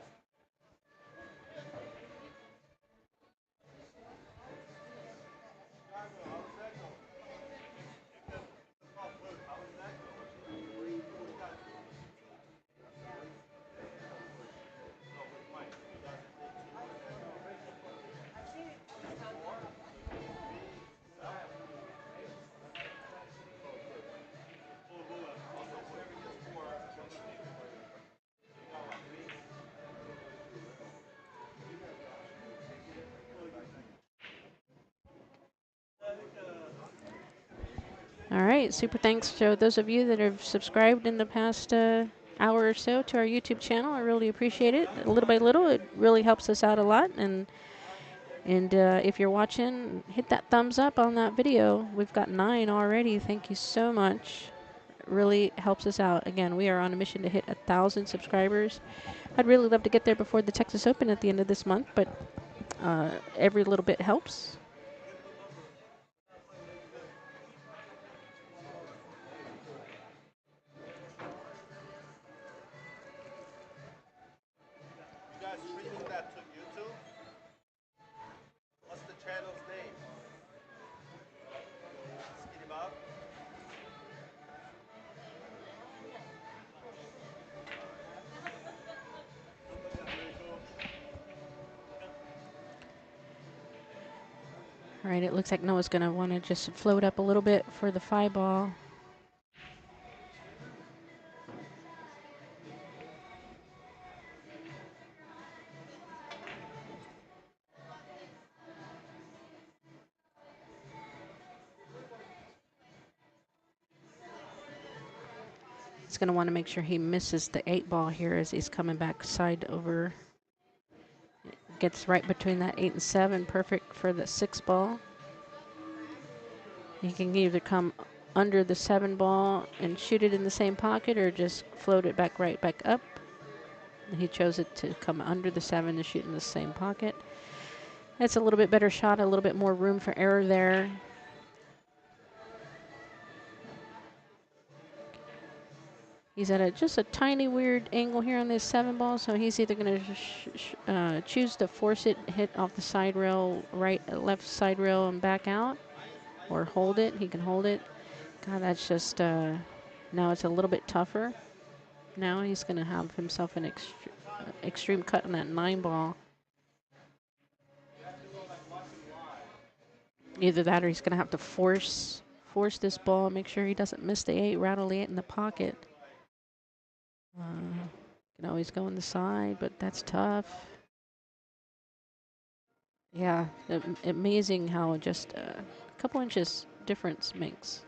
All right, super thanks to those of you that have subscribed in the past hour or so to our YouTube channel. I really appreciate it. Little by little, it really helps us out a lot. And if you're watching, hit that thumbs up on that video. We've got 9 already. Thank you so much. It really helps us out. Again, we are on a mission to hit 1,000 subscribers. I'd really love to get there before the Texas Open at the end of this month, but every little bit helps. You guys streaming that to YouTube? What's the channel's name? Skinny Bob? All right, it looks like Noah's going to want to just float up a little bit for the 5 ball. He's going to want to make sure he misses the 8 ball here as he's coming back side over. Gets right between that 8 and 7, perfect for the 6 ball. He can either come under the 7 ball and shoot it in the same pocket or just float it back right back up. He chose it to come under the 7 to shoot in the same pocket. That's a little bit better shot, a little bit more room for error there. He's at just a tiny weird angle here on this 7 ball, so he's either going to choose to force it, hit off the side rail, left side rail and back out, or hold it. He can hold it. God, that's just, now it's a little bit tougher. Now he's going to have himself an extreme cut on that 9 ball. Either that or he's going to have to force this ball, make sure he doesn't miss the 8, rattle the 8 in the pocket. Can always go on the side, but that's tough. Yeah, amazing how just a couple inches difference makes.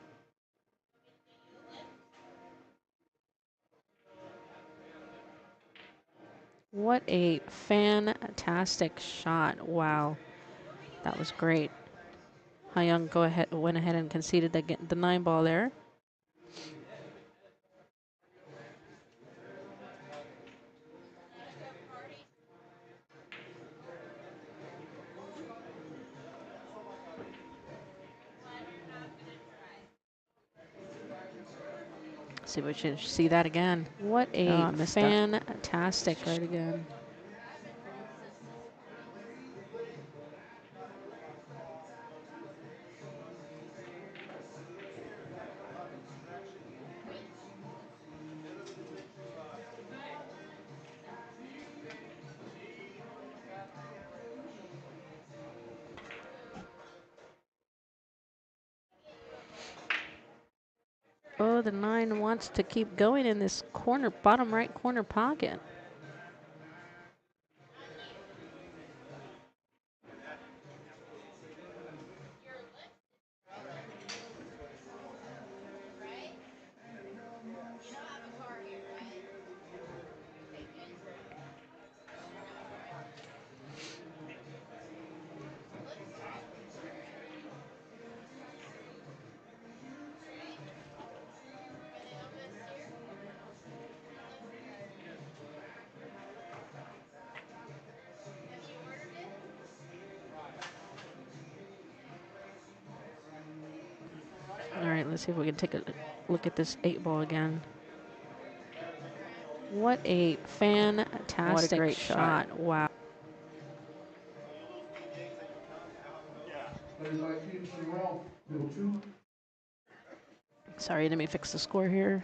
What a fantastic shot. Wow. That was great. Haoyang went ahead and conceded the 9 ball there. See if we should see that again. What a fantastic shot again. Oh, the 9 wants to keep going in this corner, bottom right corner pocket. All right, let's see if we can take a look at this 8-ball again. What a fantastic great shot. Wow. Player 19 for Ralph, table 2. Sorry, let me fix the score here.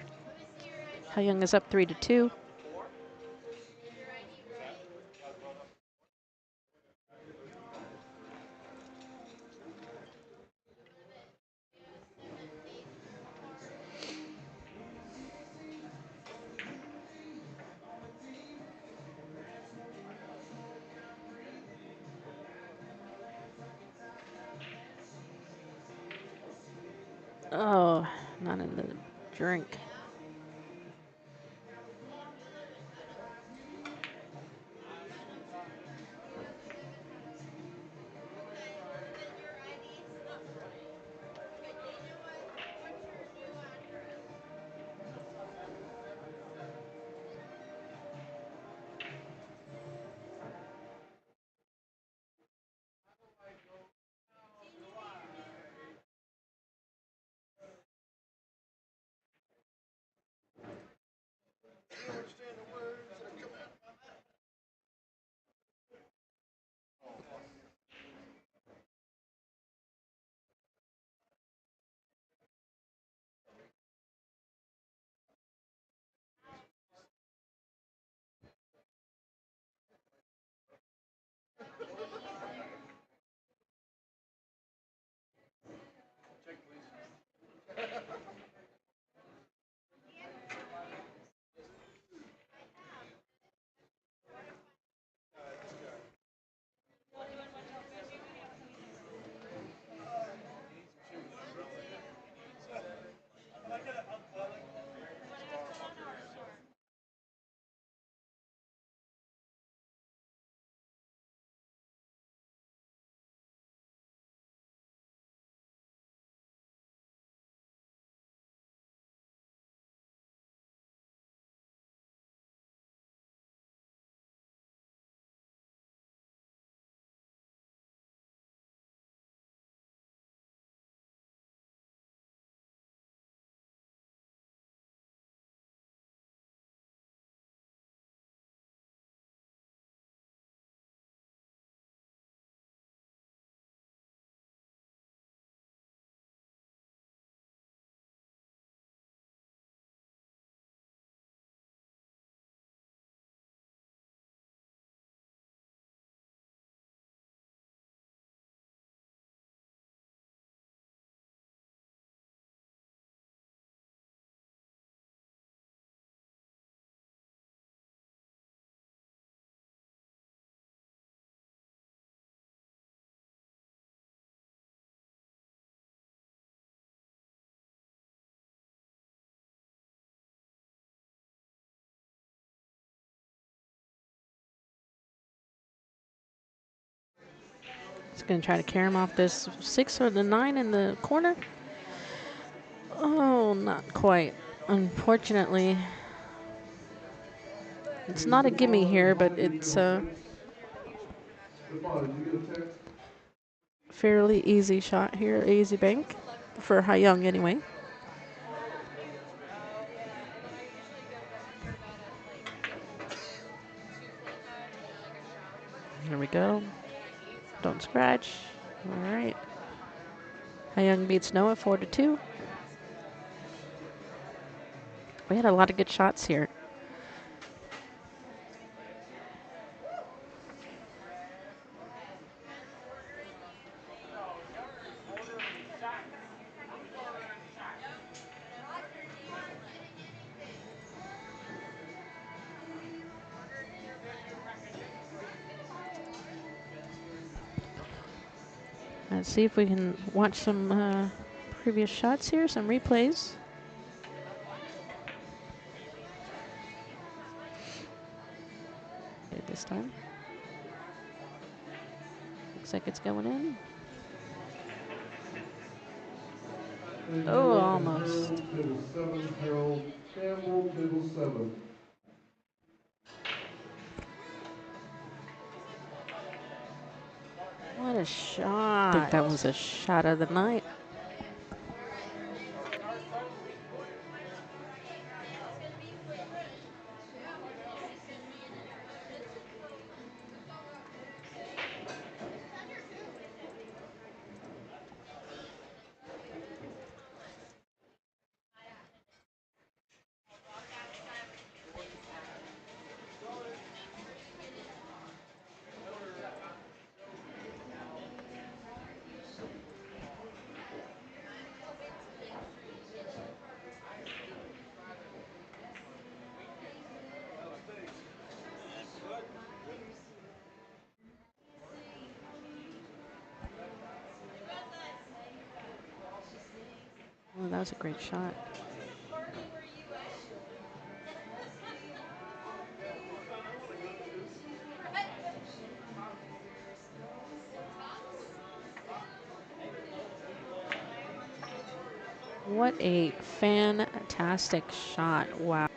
Haoyang is up 3-2. Oh, not in the drink. It's going to try to carry him off this 6 or the 9 in the corner. Oh, not quite. Unfortunately, it's not a gimme here, but it's a Stefan, did you get a text? fairly easy shot here, easy bank for Haoyang anyway. Here we go. Don't scratch. All right. Haoyang beats Noah 4-2. We had a lot of good shots here. Let's see if we can watch some previous shots here, some replays. Okay, this time. Looks like it's going in. Oh, Noah and almost. Harold, table 7. Harold Campbell, table 7. What a shot. I think that was a shot of the night. was a great shot. What a fantastic shot. Wow.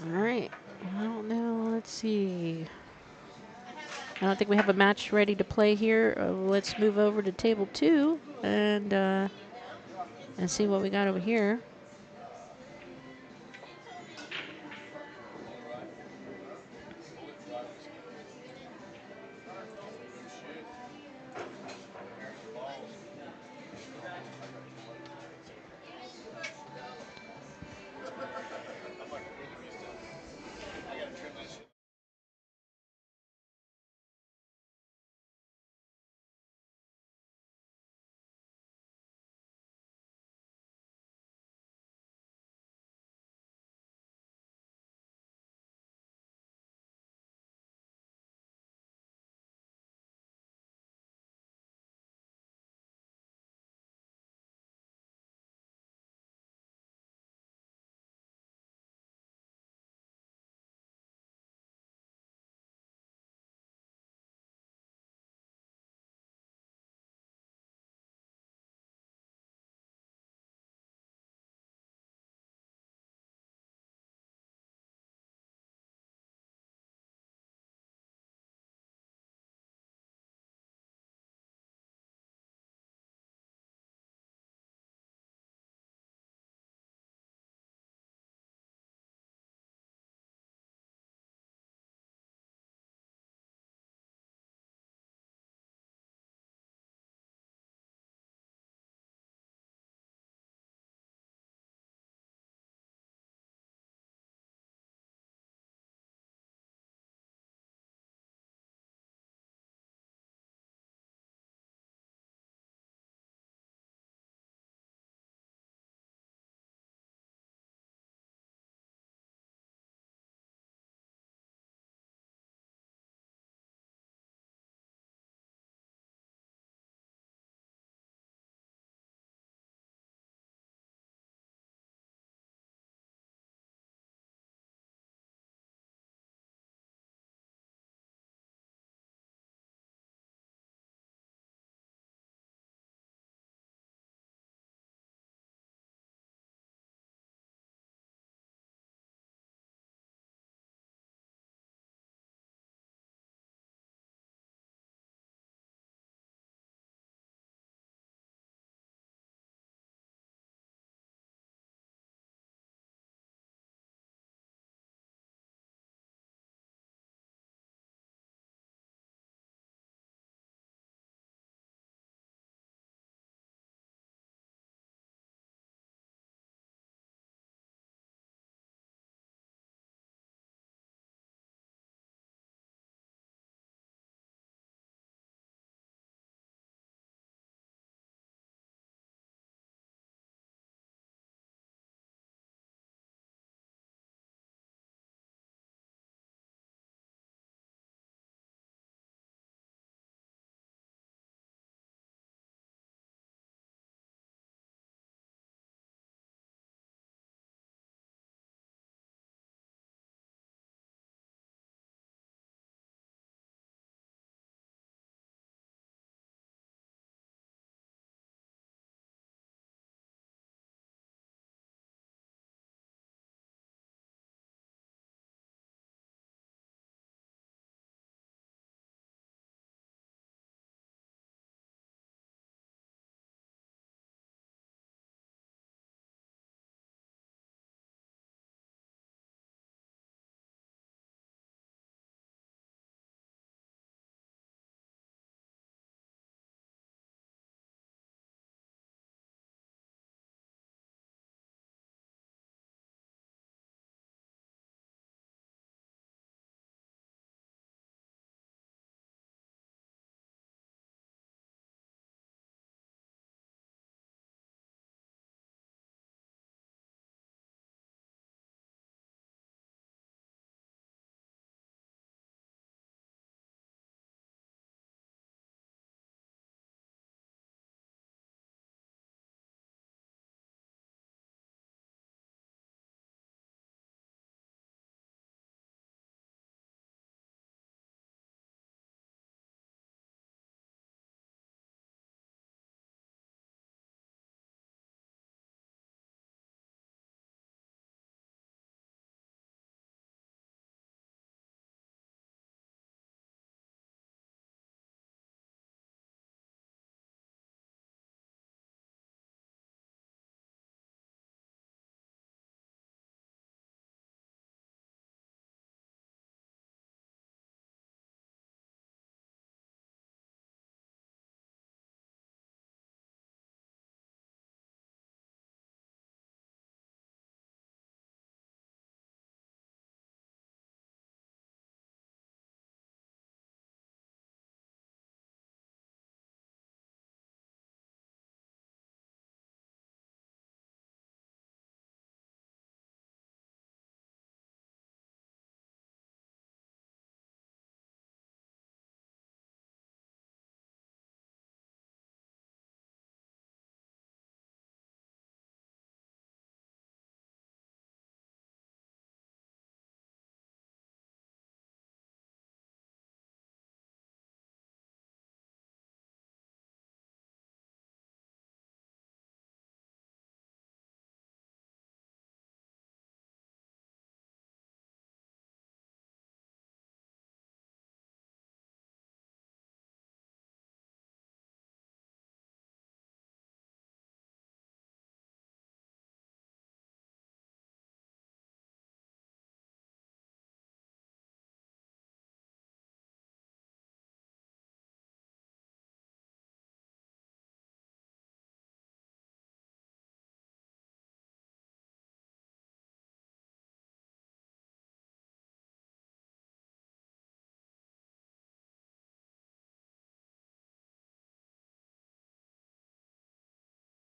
All right. Well, now let's see. I don't think we have a match ready to play here. Let's move over to table 2 and see what we got over here.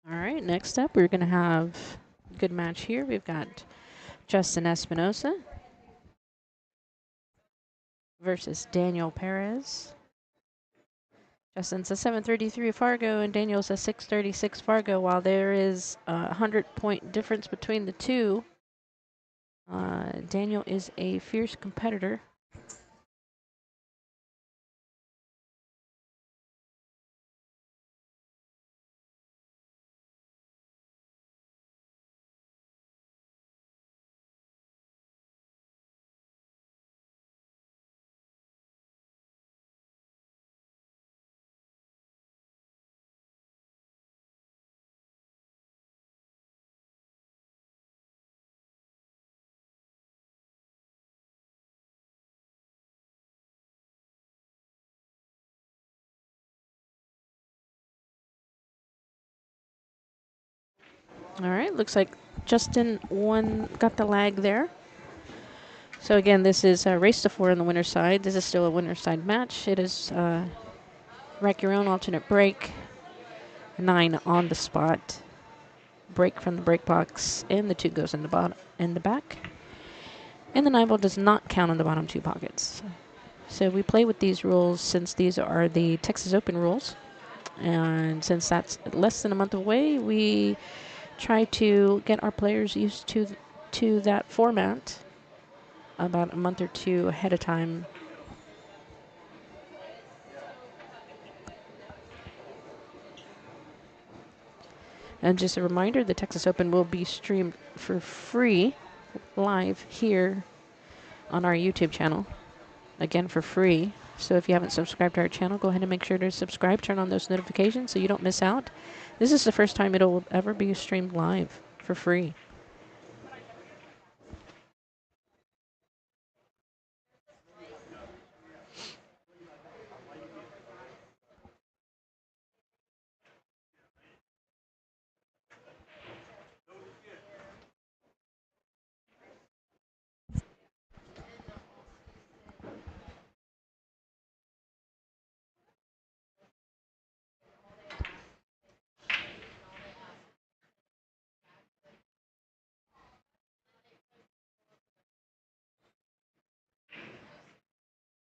All right, next up, we're going to have a good match here. We've got Justin Espinosa versus Daniel Perez. Justin's a 733 Fargo, and Daniel's a 636 Fargo. While there is a 100-point difference between the two, Daniel is a fierce competitor. All right, looks like Justin got the lag there. So again, this is race to 4 on the winner's side. This is still a winner's side match. It is rack your own alternate break, 9 on the spot, break from the break box, and the 2 goes in the back. And the 9 ball does not count on the bottom 2 pockets. So we play with these rules since these are the Texas Open rules. And since that's less than a month away, we try to get our players used to that format about a month or 2 ahead of time. And just a reminder, the Texas Open will be streamed for free live here on our YouTube channel. Again, for free. So if you haven't subscribed to our channel, go ahead and make sure to subscribe. Turn on those notifications so you don't miss out. This is the first time it'll ever be streamed live for free.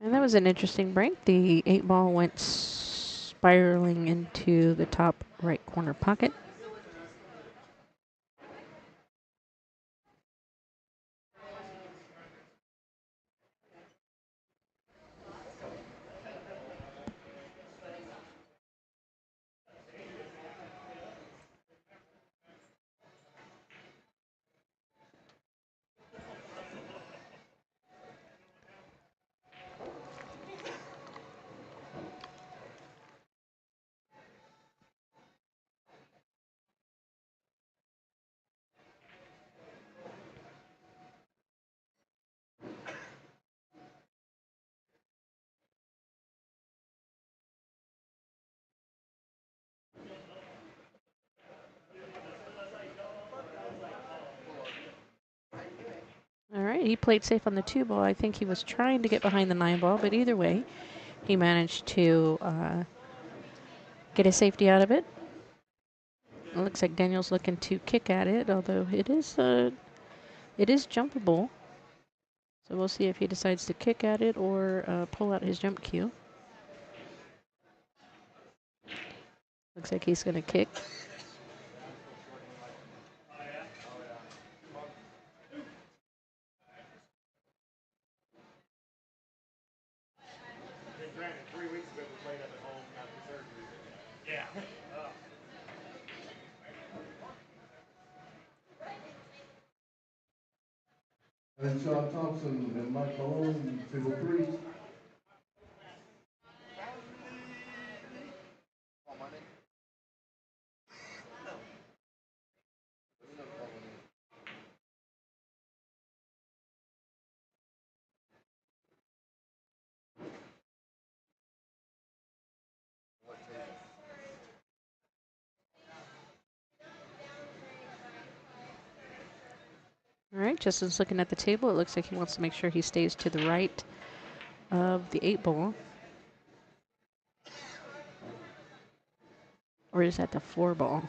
And that was an interesting break. The 8 ball went spiraling into the top right corner pocket. All right, he played safe on the 2 ball. I think he was trying to get behind the 9 ball, but either way, he managed to get a safety out of it. It looks like Daniel's looking to kick at it, although it is jumpable. So we'll see if he decides to kick at it or pull out his jump cue. Looks like he's going to kick. And Sean Thompson and Mike Malone, table 3. All right, Justin's looking at the table. It looks like he wants to make sure he stays to the right of the 8 ball. Or is that the 4 ball?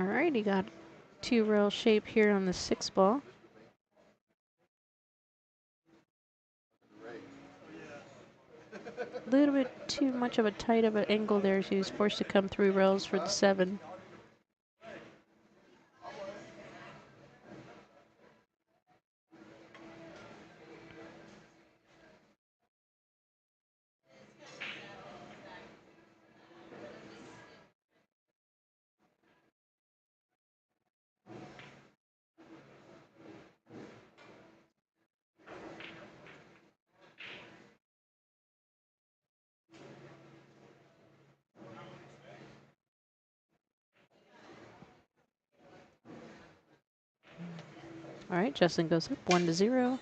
All right, he got 2-rail shape here on the 6 ball. A little bit too much of a tight of an angle there, so he was forced to come 3 rails for the 7. All right, Justin goes up 1-0.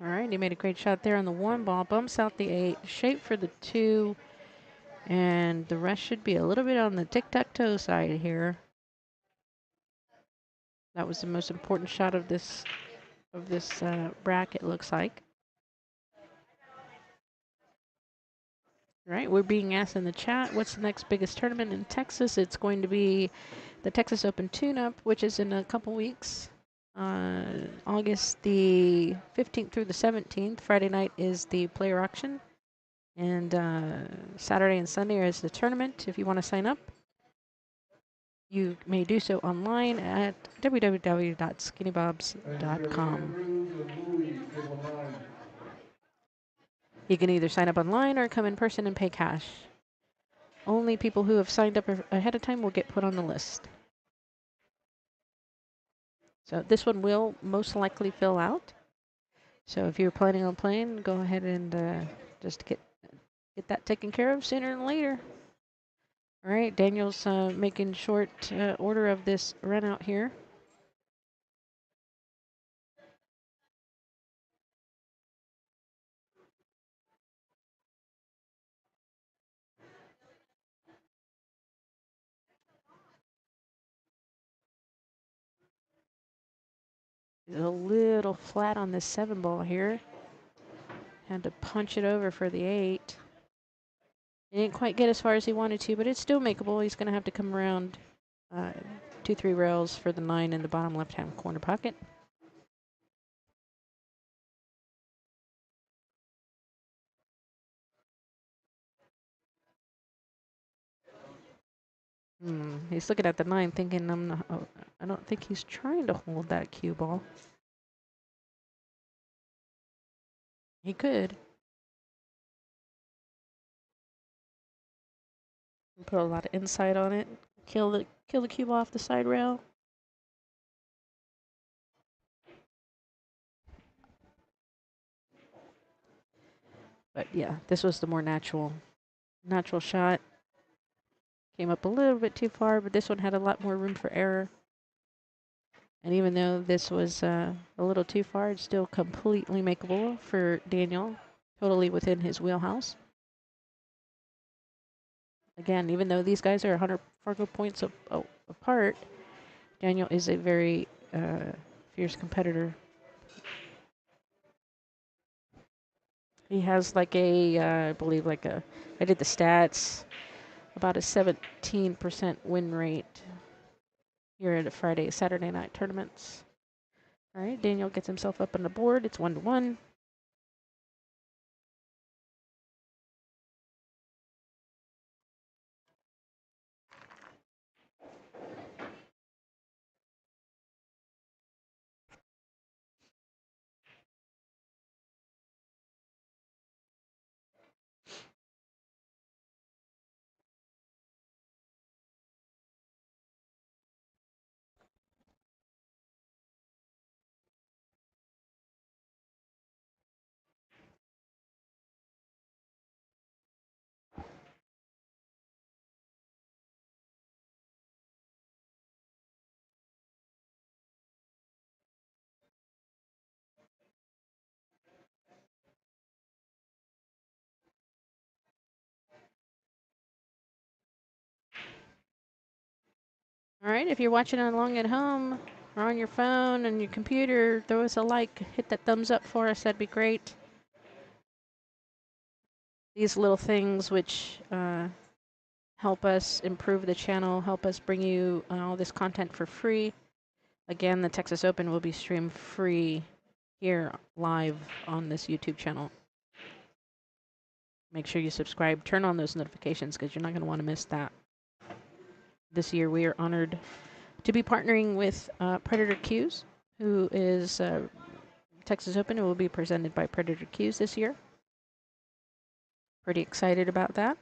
All right, he made a great shot there on the 1 ball, bumps out the 8, shape for the 2, and the rest should be a little bit on the tic-tac-toe side here. That was the most important shot of this bracket, looks like. All right, we're being asked in the chat, what's the next biggest tournament in Texas? It's going to be the Texas Open Tune-Up, which is in a couple weeks. August the 15th through the 17th. Friday night is the player auction. And Saturday and Sunday is the tournament. If you want to sign up, you may do so online at www.skinnybobs.com. You can either sign up online or come in person and pay cash. Only people who have signed up ahead of time will get put on the list. So this one will most likely fill out. So if you're planning on playing, go ahead and just get that taken care of sooner than later. All right, Daniel's making short order of this run out here. He's a little flat on this 7 ball here. Had to punch it over for the 8. He didn't quite get as far as he wanted to, but it's still makeable. He's going to have to come around 2-3 rails for the 9 in the bottom left-hand corner pocket. He's looking at the 9 thinking, I don't think he's trying to hold that cue ball. He could. Put a lot of insight on it. Kill the cue ball off the side rail. But yeah, this was the more natural shot. Came up a little bit too far, but this one had a lot more room for error. And even though this was a little too far, it's still completely makeable for Daniel. Totally within his wheelhouse. Again, even though these guys are 100 Fargo points apart, Daniel is a very fierce competitor. He has like I believe I did the stats, about a 17% win rate here at Saturday night tournaments. All right, Daniel gets himself up on the board. It's 1-1. All right, if you're watching along at home or on your phone and your computer, throw us a like, hit that thumbs up for us. That'd be great. These little things which help us improve the channel, help us bring you all this content for free. Again, the Texas Open will be streamed free here live on this YouTube channel. Make sure you subscribe, turn on those notifications because you're not going to want to miss that. This year we are honored to be partnering with Predator Cues, who is Texas Open. It will be presented by Predator Cues this year. Pretty excited about that.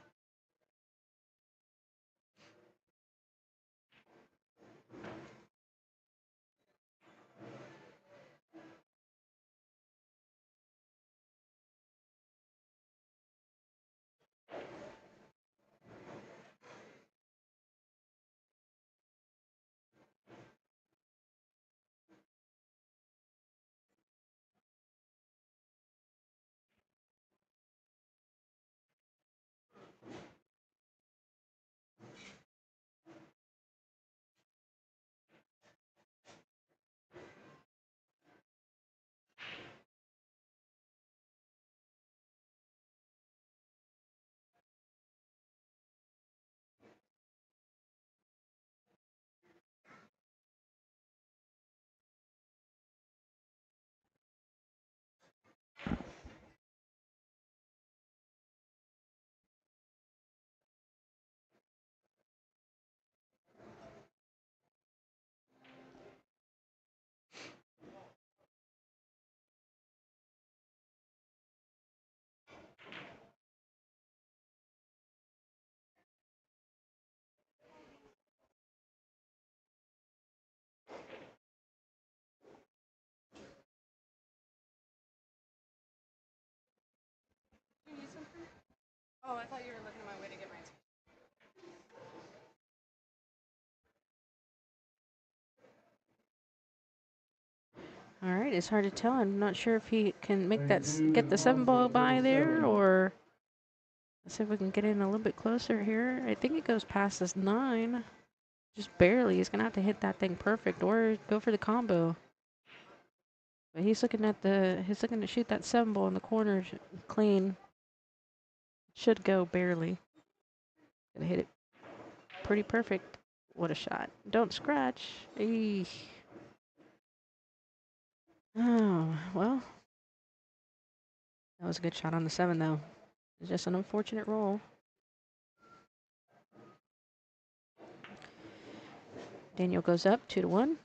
Oh, I thought you were looking at my way to get my. All right, it's hard to tell. I'm not sure if he can make that get the 7 ball by there, or let's see if we can get in a little bit closer here. I think it goes past this 9, just barely. He's gonna have to hit that thing perfect or go for the combo. But he's looking to shoot that 7 ball in the corner clean. Should go barely. Gonna hit it pretty perfect. What a shot. Don't scratch. Eesh. Oh, well. That was a good shot on the 7, though. It's just an unfortunate roll. Daniel goes up 2-1.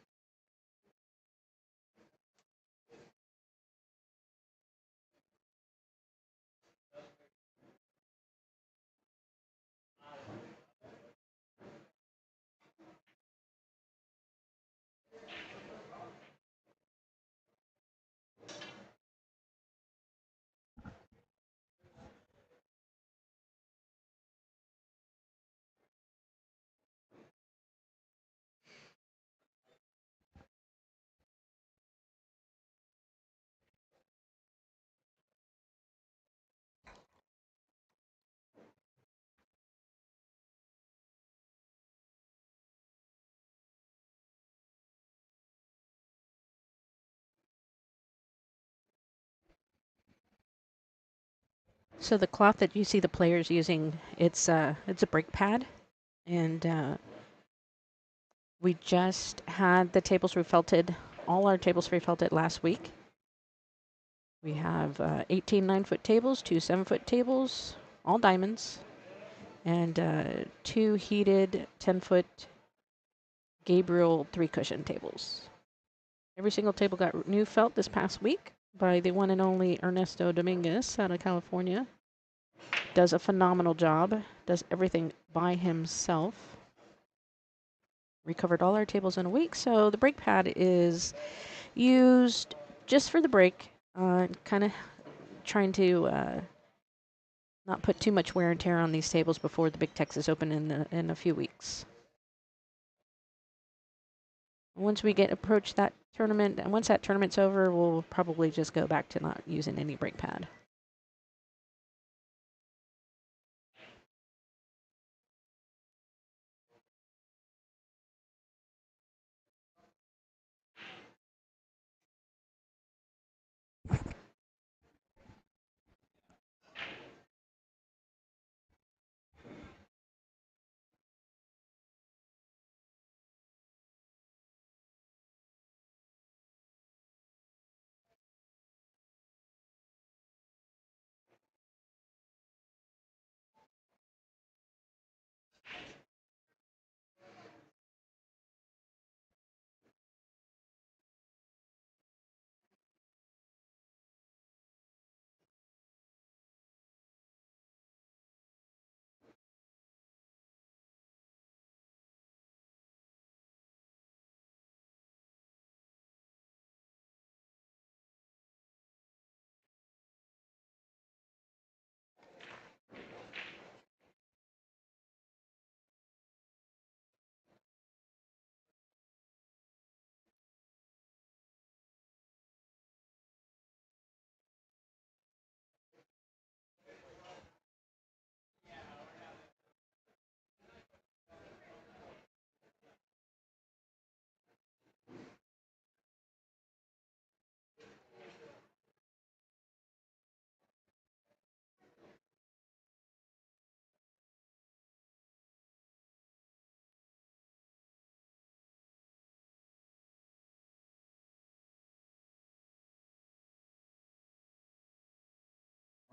So the cloth that you see the players using, it's a brake pad, and we just had the tables refelted, all our tables refelted last week. We have 18 9-foot tables, 2 7-foot tables, all diamonds, and 2 heated 10-foot Gabriel 3-cushion tables. Every single table got new felt this past week by the one and only Ernesto Dominguez out of California. Does a phenomenal job, does everything by himself. Recovered all our tables in a week, so the brake pad is used just for the brake, kind of trying to not put too much wear and tear on these tables before the big Texas Open in a few weeks. Once we approach that tournament, and once that tournament's over, we'll probably just go back to not using any brake pad.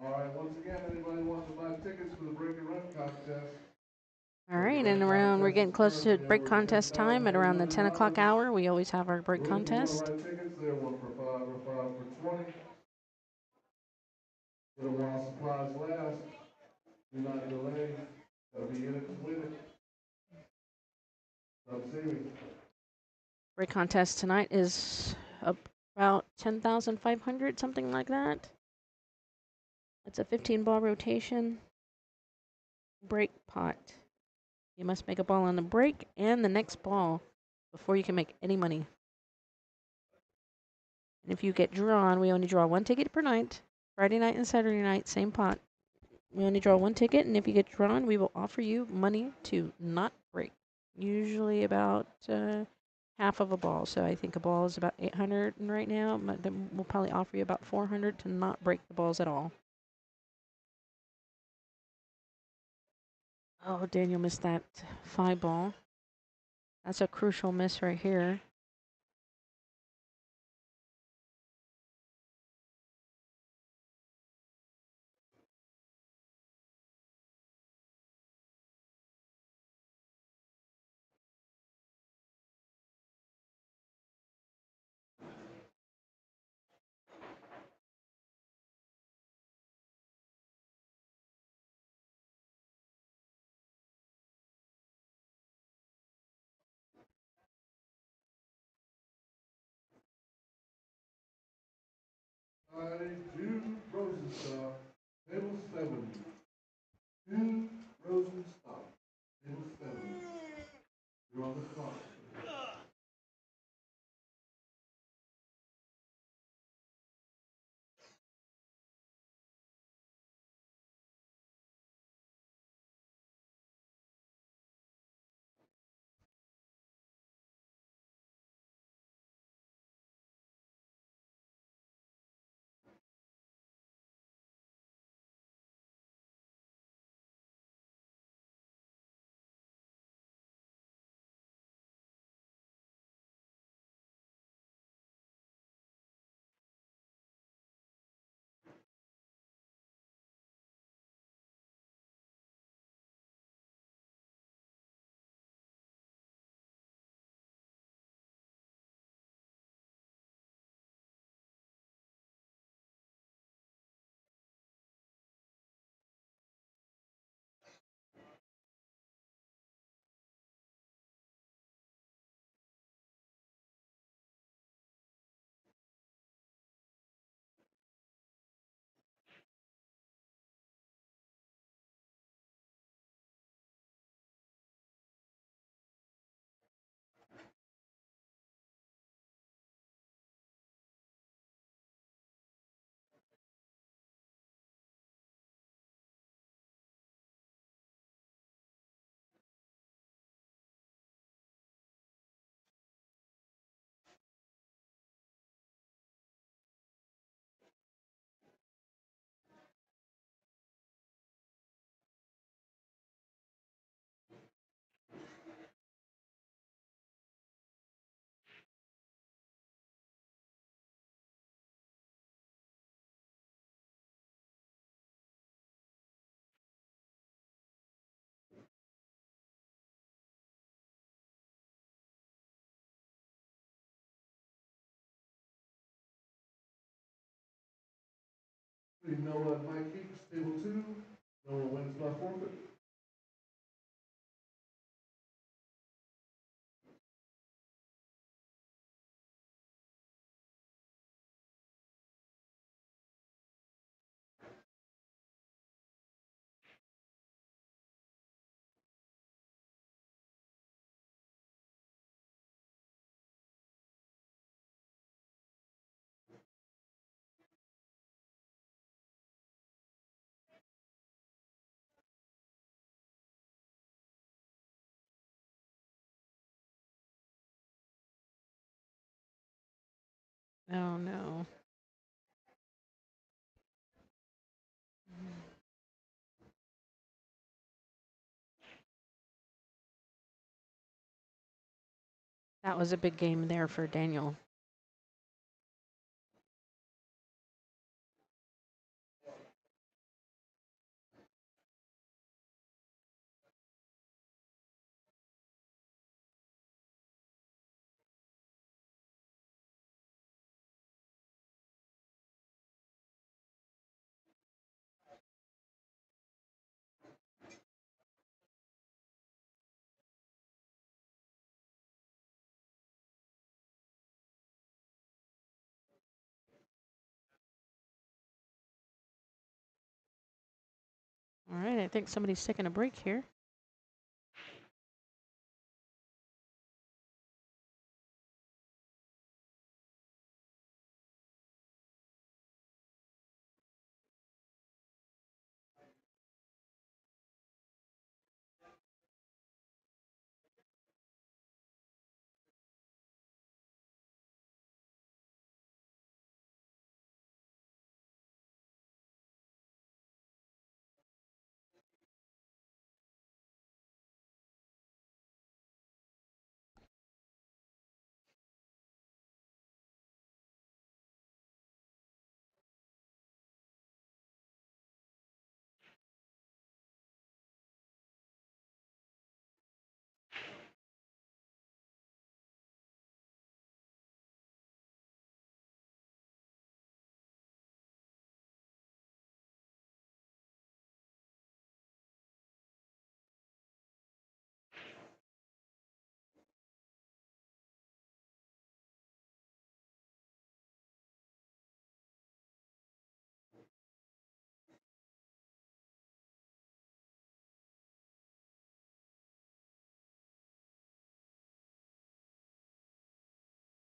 All right, once again, anybody wants to buy tickets for the break and run contest? All right, and we're getting close to break contest time at around the 10 o'clock hour. We always have our break contest. Tickets there, 1 for 5 or 5 for 20. Get them while supplies last. Do not delay. Gotta be in it to win it. Come see me. Break contest tonight is about 10,500, something like that. It's a 15-ball rotation break pot. You must make a ball on the break and the next ball before you can make any money. And if you get drawn, we only draw 1 ticket per night. Friday night and Saturday night, same pot. We only draw 1 ticket, and if you get drawn, we will offer you money to not break. Usually about half half of a ball. So I think a ball is about 800 right now. But then we'll probably offer you about 400 to not break the balls at all. Oh, Daniel missed that 5 ball. That's a crucial miss right here. Jude Rosenstock, table 7. Jude Rosenstock, table 7. You're on the clock. Noah and Mike Keeks, table 2. Noah wins by forfeit. Oh, no. That was a big game there for Daniel. All right, I think somebody's taking a break here.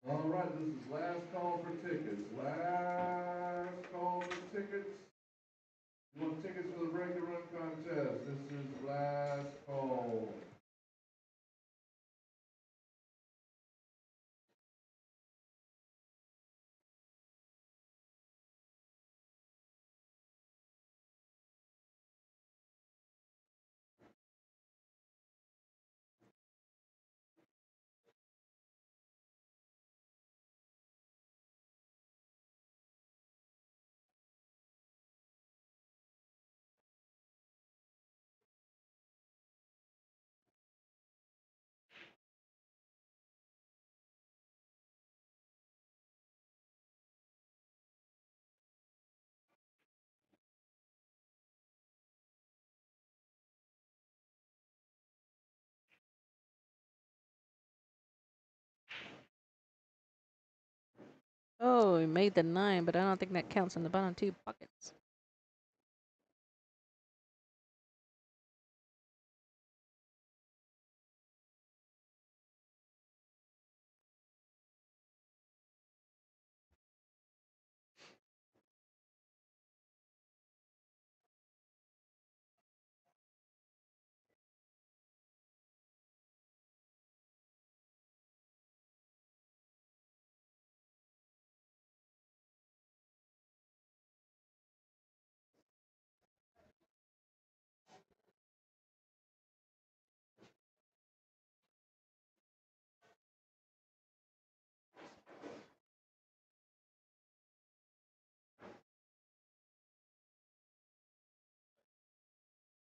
All right, this is last call for tickets. Last call for tickets. You want tickets for the break and run contest? This is last call. Oh, we made the 9, but I don't think that counts in the bottom 2 pockets.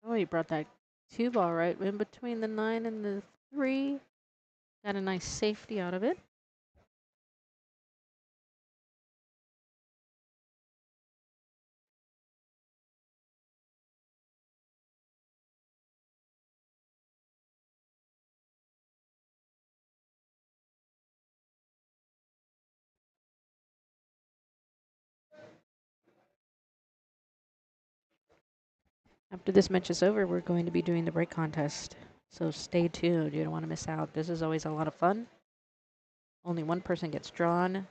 Oh, you brought that 2 ball right in between the 9 and the 3. Got a nice safety out of it. After this match is over, we're going to be doing the break contest. So stay tuned. You don't want to miss out. This is always a lot of fun. Only one person gets drawn.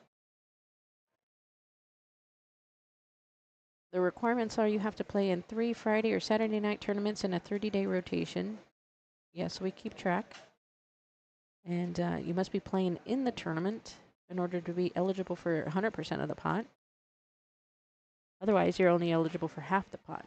The requirements are you have to play in 3 Friday or Saturday night tournaments in a 30-day rotation. Yes, we keep track. And you must be playing in the tournament in order to be eligible for 100% of the pot. Otherwise, you're only eligible for half the pot.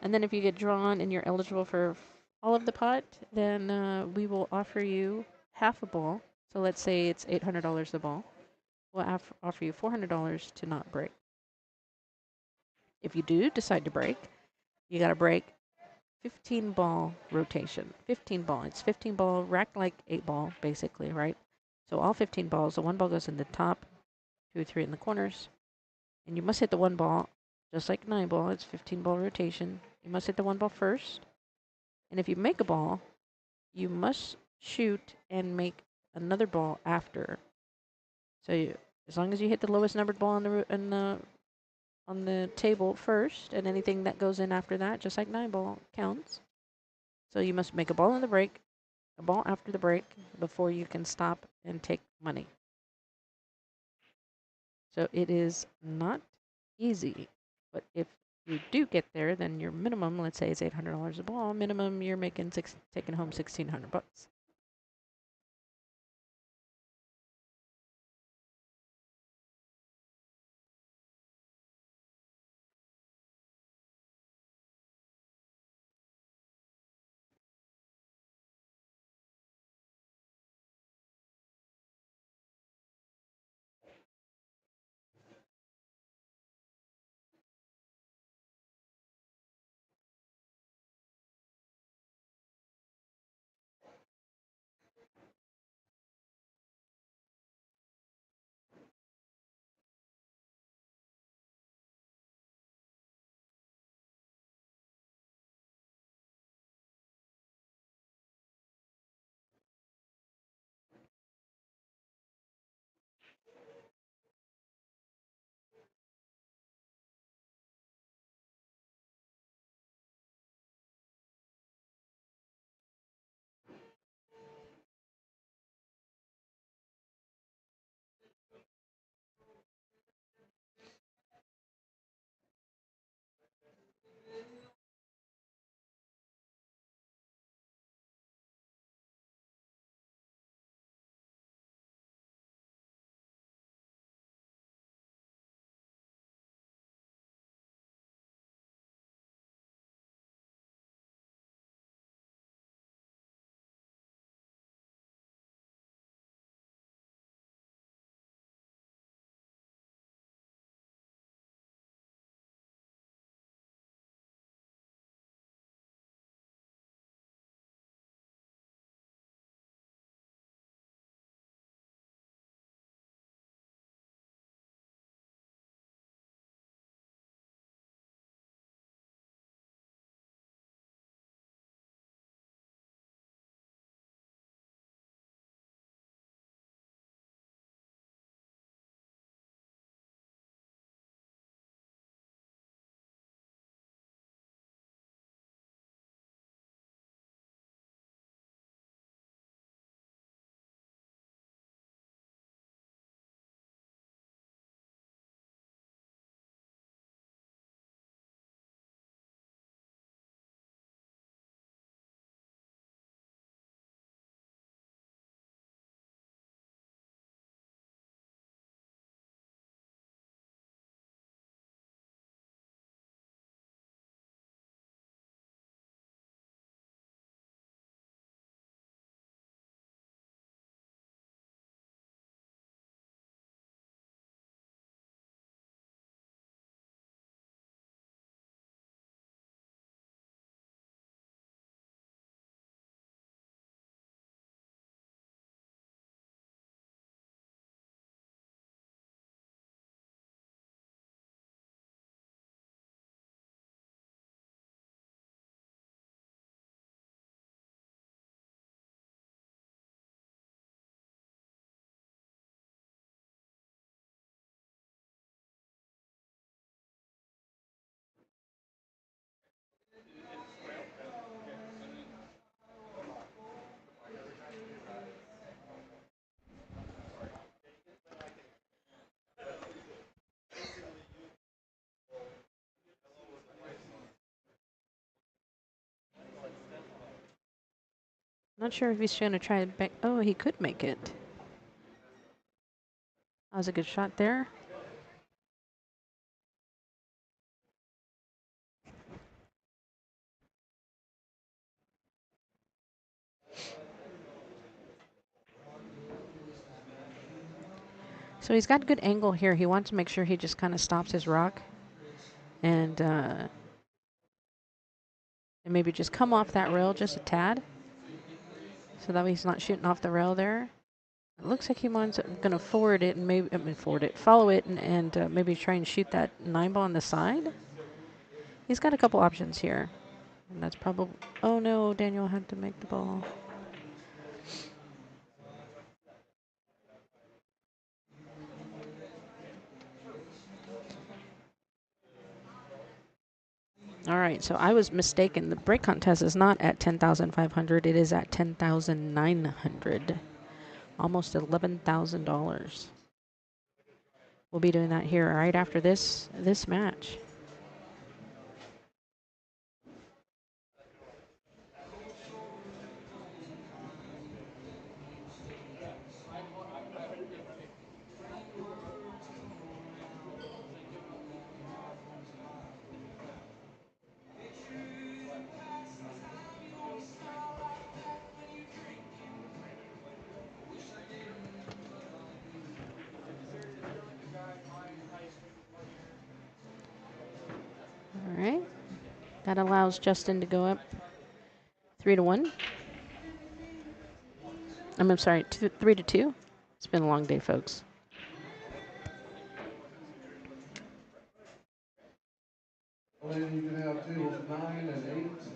And then if you get drawn and you're eligible for all of the pot, then we will offer you half a ball. So let's say it's $800 a ball. We'll offer you $400 to not break. If you do decide to break, you got to break 15 ball rotation. 15 ball. It's 15 ball racked like 8 ball, basically, right? So all 15 balls, the 1 ball goes in the top, 2 or 3 in the corners, and you must hit the 1 ball, just like 9 ball. It's 15 ball rotation. You must hit the 1 ball first, and if you make a ball, you must shoot and make another ball after. So as long as you hit the lowest numbered ball on the table first, and anything that goes in after that, just like 9 ball, counts. So you must make a ball in the break, a ball after the break, before you can stop and take money. So it is not easy, but if you do get there, then your minimum, let's say it's $800 a ball, minimum you're taking home 1,600 bucks. Not sure if he's going to try to back. Oh, he could make it. That was a good shot there. So he's got good angle here. He wants to make sure he just kind of stops his rock and maybe just come off that rail just a tad, so that way he's not shooting off the rail there. It looks like he wants going to forward it and maybe follow it and maybe try and shoot that 9-ball on the side. He's got a couple options here, and that's probably. Oh no, Daniel had to make the ball. All right, so I was mistaken. The break contest is not at 10,500. It is at 10,900. Almost $11,000. We'll be doing that here right after this match. All right. That allows Justin to go up 3-1. I'm sorry, 3-2. It's been a long day, folks. Well, then you can have tables 9 and 8.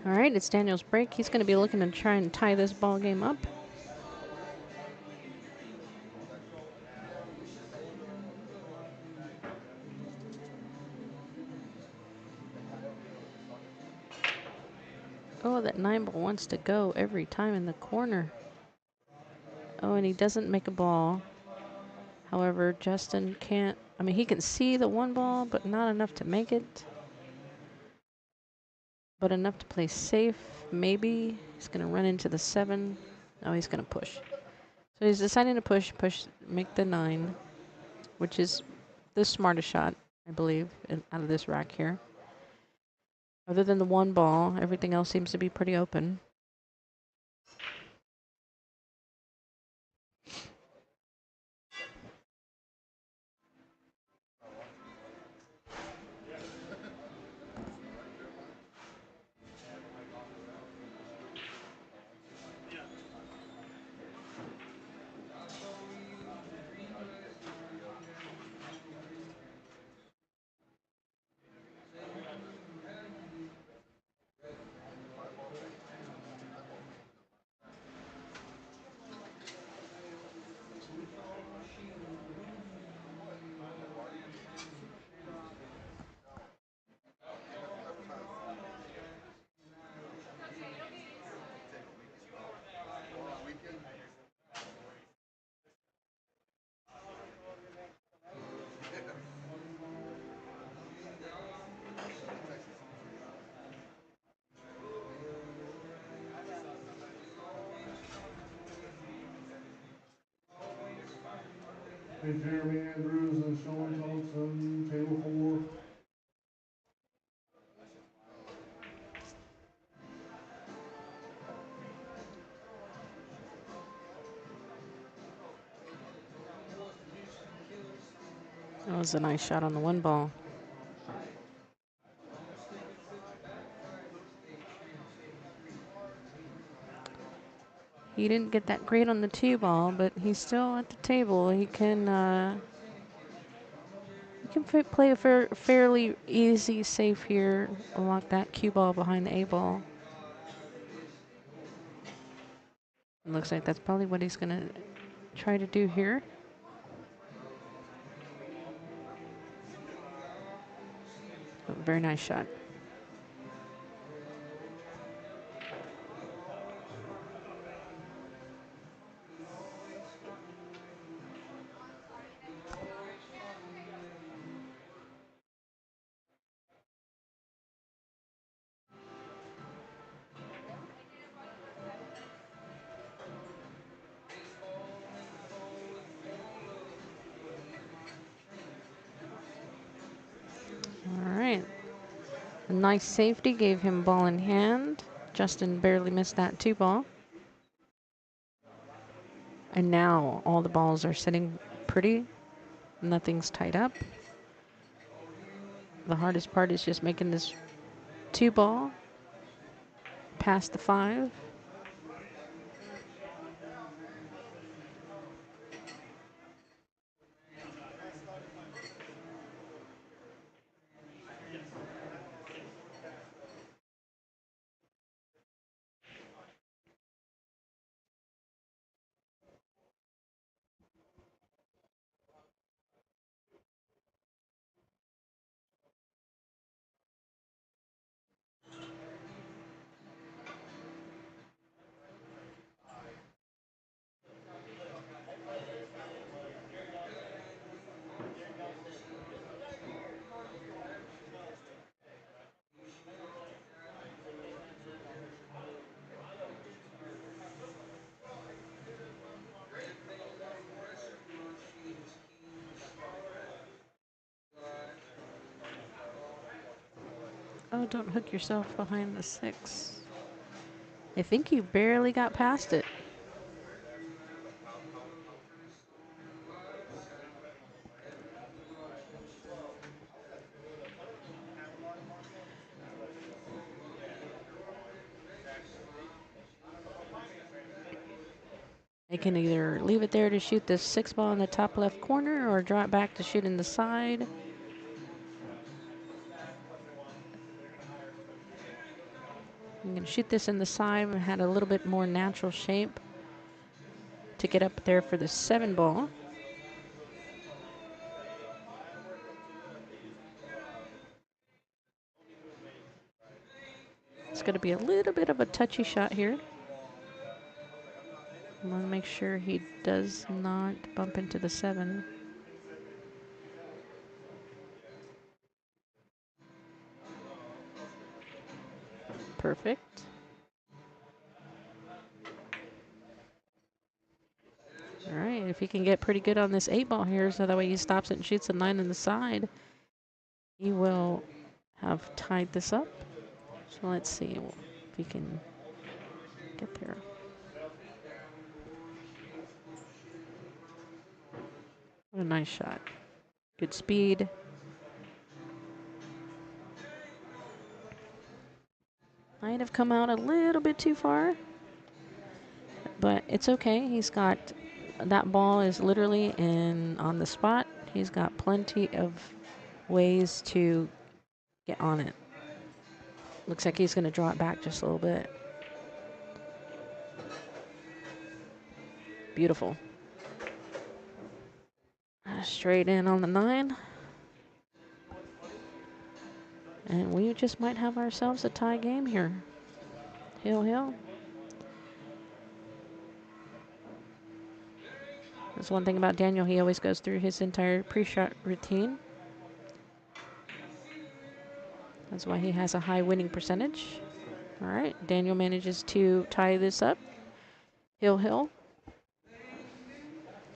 All right, it's Daniel's break. He's going to be looking to try and tie this ball game up. Oh, that 9-ball wants to go every time in the corner. Oh, and he doesn't make a ball. However, Justin can't. I mean, he can see the 1 ball, but not enough to make it. But enough to play safe, maybe. He's going to run into the 7. No, he's going to push. So he's deciding to push, make the 9, which is the smartest shot, I believe, out of this rack here. Other than the 1 ball, everything else seems to be pretty open. Hey, Jeremy Andrews and Sean Thompson, table 4. was a nice shot on the one ball. He didn't get that great on the two ball, but he's still at the table. He can play a fairly easy, safe here. Lock that cue ball behind the A ball. Looks like that's probably what he's gonna try to do here. Oh, very nice shot. All right. A nice safety gave him ball in hand. Justin barely missed that two ball. And now all the balls are sitting pretty. Nothing's tied up. The hardest part is just making this two ball past the 5. Oh, don't hook yourself behind the 6. I think you barely got past it. They can either leave it there to shoot the 6 ball in the top left corner or draw it back to shoot in the side. You can shoot this in the side and had a little bit more natural shape to get up there for the 7 ball. It's going to be a little bit of a touchy shot here. I want to make sure he does not bump into the 7. Perfect. All right, if he can get pretty good on this 8 ball here, so that way he stops it and shoots a 9 in the side, he will have tied this up. So let's see if he can get there. What a nice shot. Good speed. Might have come out a little bit too far, but it's okay. He's got, that ball is literally on the spot. He's got plenty of ways to get on it. Looks like he's going to draw it back just a little bit. Beautiful. Straight in on the 9. And we just might have ourselves a tie game here. Hill, hill. That's one thing about Daniel. He always goes through his entire pre-shot routine. That's why he has a high winning percentage. All right, Daniel manages to tie this up. Hill, hill.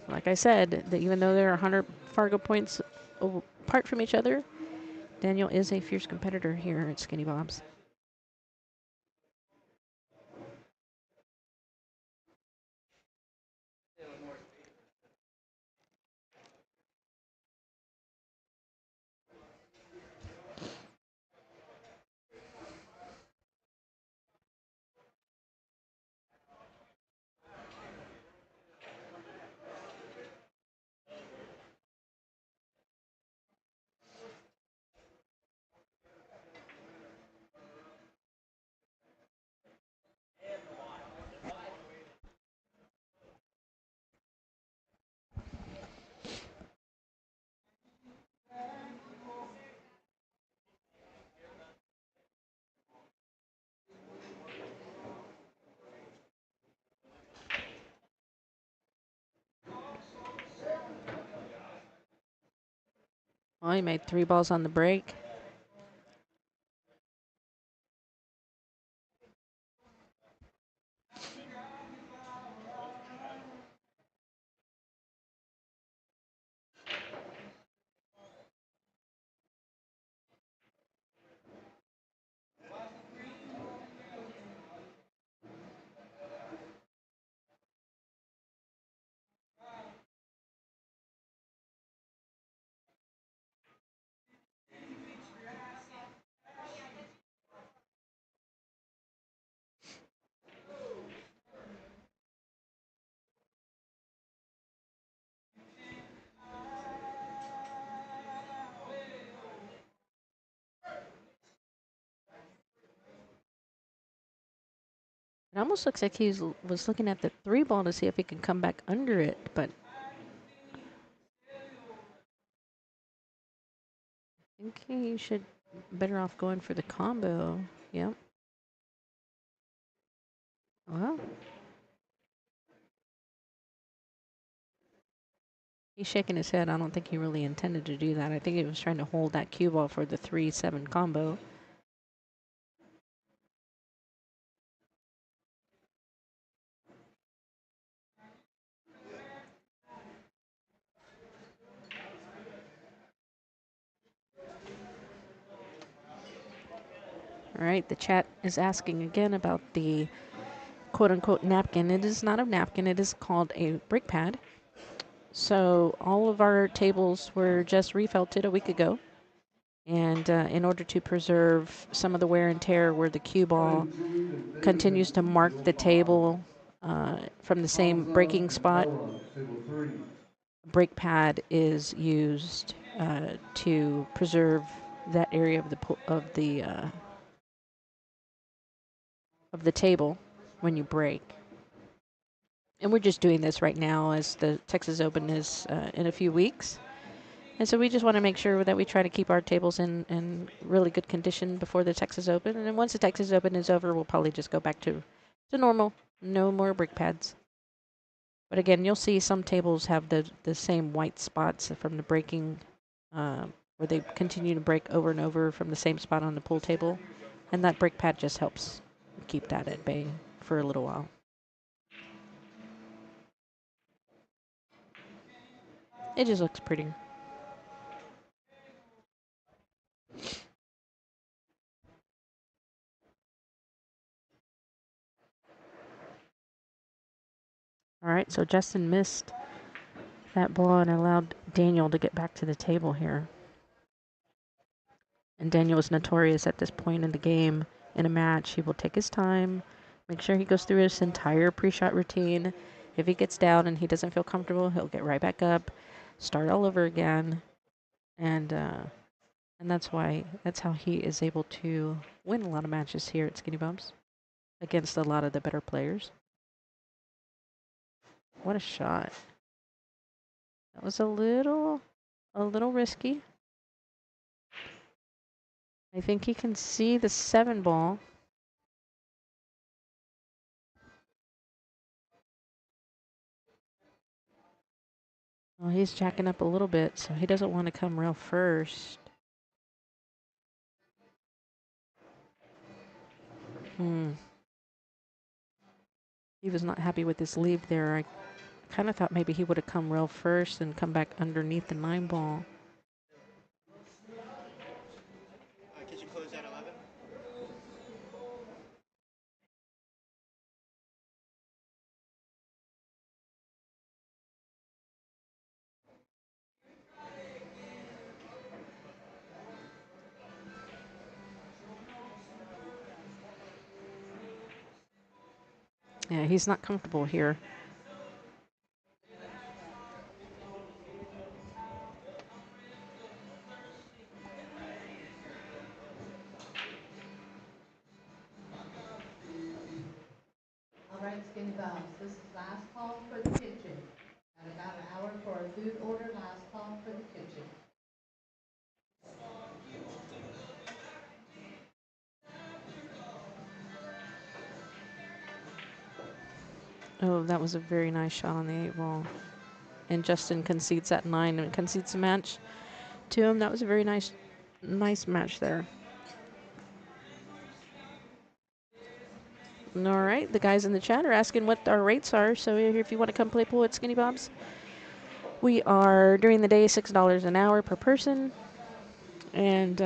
Like I said, that even though they're 100 Fargo points apart from each other, Daniel is a fierce competitor here at Skinny Bob's. Oh, he made 3 balls on the break. It almost looks like he was looking at the 3 ball to see if he can come back under it, but I think he should better off going for the combo. Yep. Well, he's shaking his head. I don't think he really intended to do that. I think he was trying to hold that cue ball for the 3-7 combo. All right, the chat is asking again about the quote-unquote napkin. It is not a napkin. It is called a brake pad. So all of our tables were just refelted a week ago. And in order to preserve some of the wear and tear where the cue ball continues to mark the table from the same braking spot, brake pad is used to preserve that area of the table when you brake. And we're just doing this right now as the Texas Open is in a few weeks. And so we just want to make sure that we try to keep our tables in really good condition before the Texas Open. And then once the Texas Open is over, we'll probably just go back to normal. No more brake pads. But again, you'll see some tables have the same white spots from the braking, where they continue to brake over and over from the same spot on the pool table. And that brake pad just helps keep that at bay for a little while. It just looks pretty. All right, so Justin missed that ball and allowed Daniel to get back to the table here. And Daniel is notorious at this point in the game. In a match, he will take his time, make sure he goes through his entire pre-shot routine. If he gets down and he doesn't feel comfortable, he'll get right back up, start all over again. And that's how he is able to win a lot of matches here at Skinny Bumps against a lot of the better players. What a shot. That was a little risky. I think he can see the 7 ball. Well, he's jacking up a little bit, so he doesn't want to come rail first. He was not happy with his leave there. I kind of thought maybe he would have come rail first and come back underneath the 9 ball. Could you close at 11? Yeah, he's not comfortable here. All right, Skinny Bumps, this is last call for the kitchen. Got about an hour for a food order, last call for the kitchen. Oh, that was a very nice shot on the 8 ball. And Justin concedes at 9 and concedes the match. to him. That was a very nice match there. All right, the guys in the chat are asking what our rates are. So if you want to come play pool at Skinny Bob's, we are during the day $6 an hour per person, and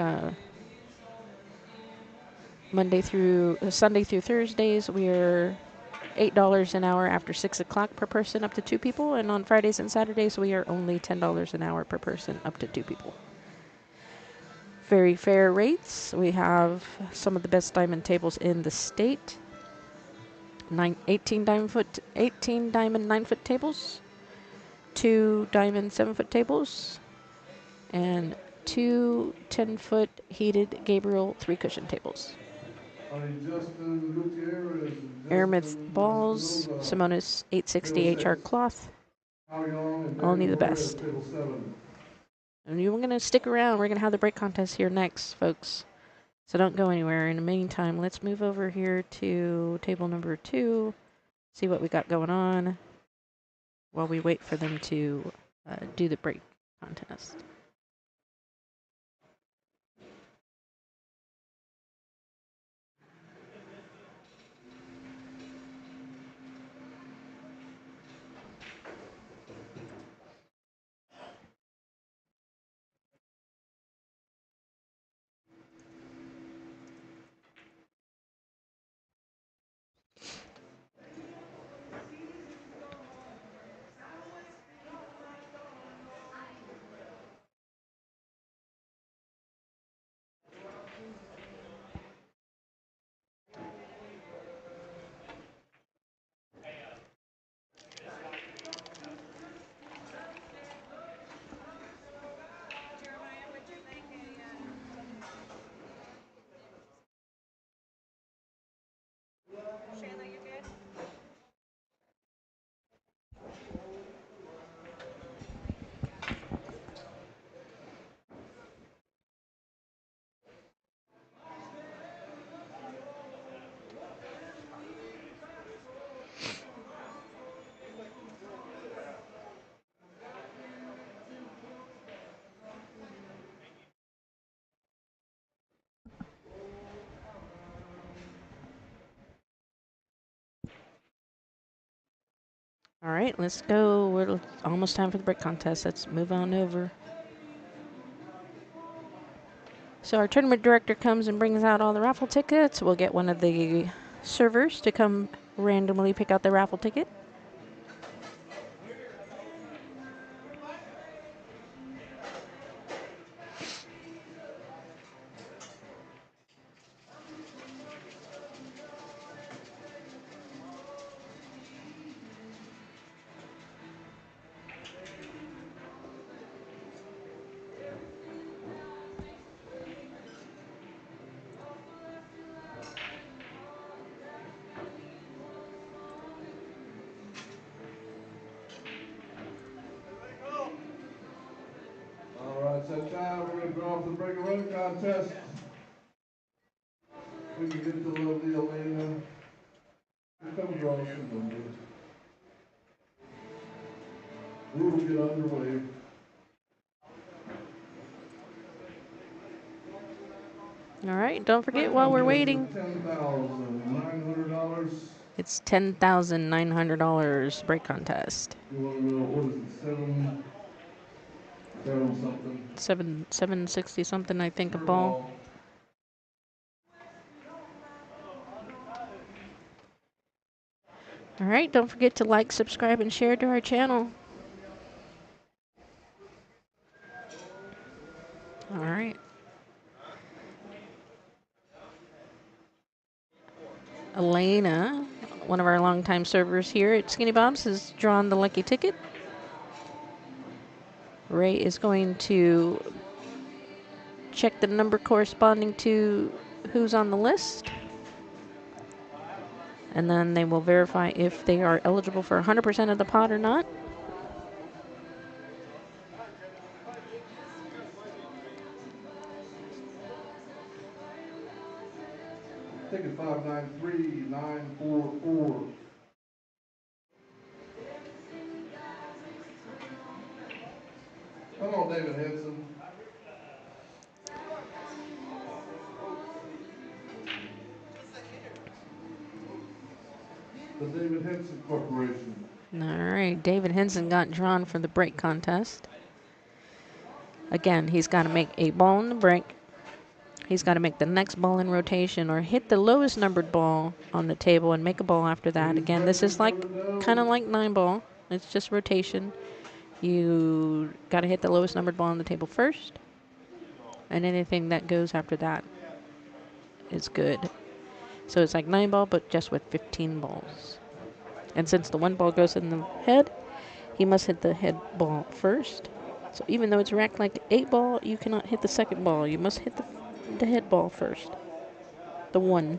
Sunday through Thursdays we're $8 an hour after 6 o'clock per person up to 2 people, and on Fridays and Saturdays we are only $10 an hour per person up to 2 people. Very fair rates. We have some of the best diamond tables in the state. 18 diamond 9-foot tables, 2 diamond 7-foot tables, and 2 10-foot heated Gabriel 3-cushion tables. Justin Gutierrez and Aramith Justin balls, Espinoza, Simonis 860 HR cloth. Haoyang and Only Danny the Lopez, best. table 7. And you're going to stick around. We're going to have the break contest here next, folks. So don't go anywhere. In the meantime, let's move over here to table number 2, see what we got going on while we wait for them to do the break contest. All right, let's go. We're almost time for the break contest. Let's move on over. So our tournament director comes and brings out all the raffle tickets. We'll get one of the servers to come randomly pick out the raffle ticket. All right, set time. We're going to draw for the break and run contest. We can get to lovely Elena. Here come draw some numbers. We will get underway. All right, don't forget while we're waiting. $10,900. It's $10,900 break contest. You want to know what is it? 7 something. 760 something, I think, a Per ball. All right, don't forget to like, subscribe, and share to our channel. All right. Elena, one of our longtime servers here at Skinny Bob's, has drawn the lucky ticket. Ray is going to check the number corresponding to who's on the list. And then they will verify if they are eligible for 100% of the pot or not. Ticket 593944. Come on, David Henson. the David Henson Corporation. All right, David Henson got drawn for the break contest. Again, he's got to make a ball in the break. He's got to make the next ball in rotation or hit the lowest numbered ball on the table and make a ball after that. Again, this is like kind of like 9-ball. It's just rotation. You got to hit the lowest numbered ball on the table first, and anything that goes after that is good. So it's like 9-ball, but just with 15 balls. And since the 1 ball goes in the head, he must hit the head ball first. So even though it's racked like 8-ball, you cannot hit the second ball. You must hit the head ball first. The 1.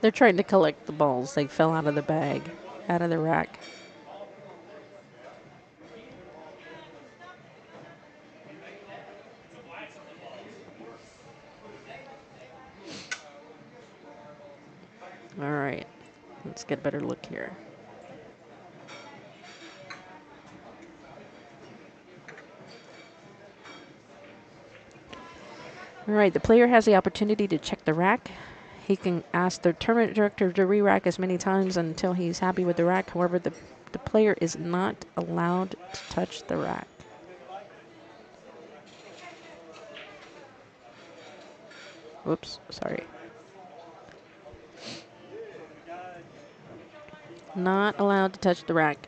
They're trying to collect the balls. They fell out of the bag, out of the rack. All right, let's get a better look here. All right, the player has the opportunity to check the rack. He can ask the tournament director to re-rack as many times until he's happy with the rack. However, the player is not allowed to touch the rack. Whoops, sorry. Not allowed to touch the rack.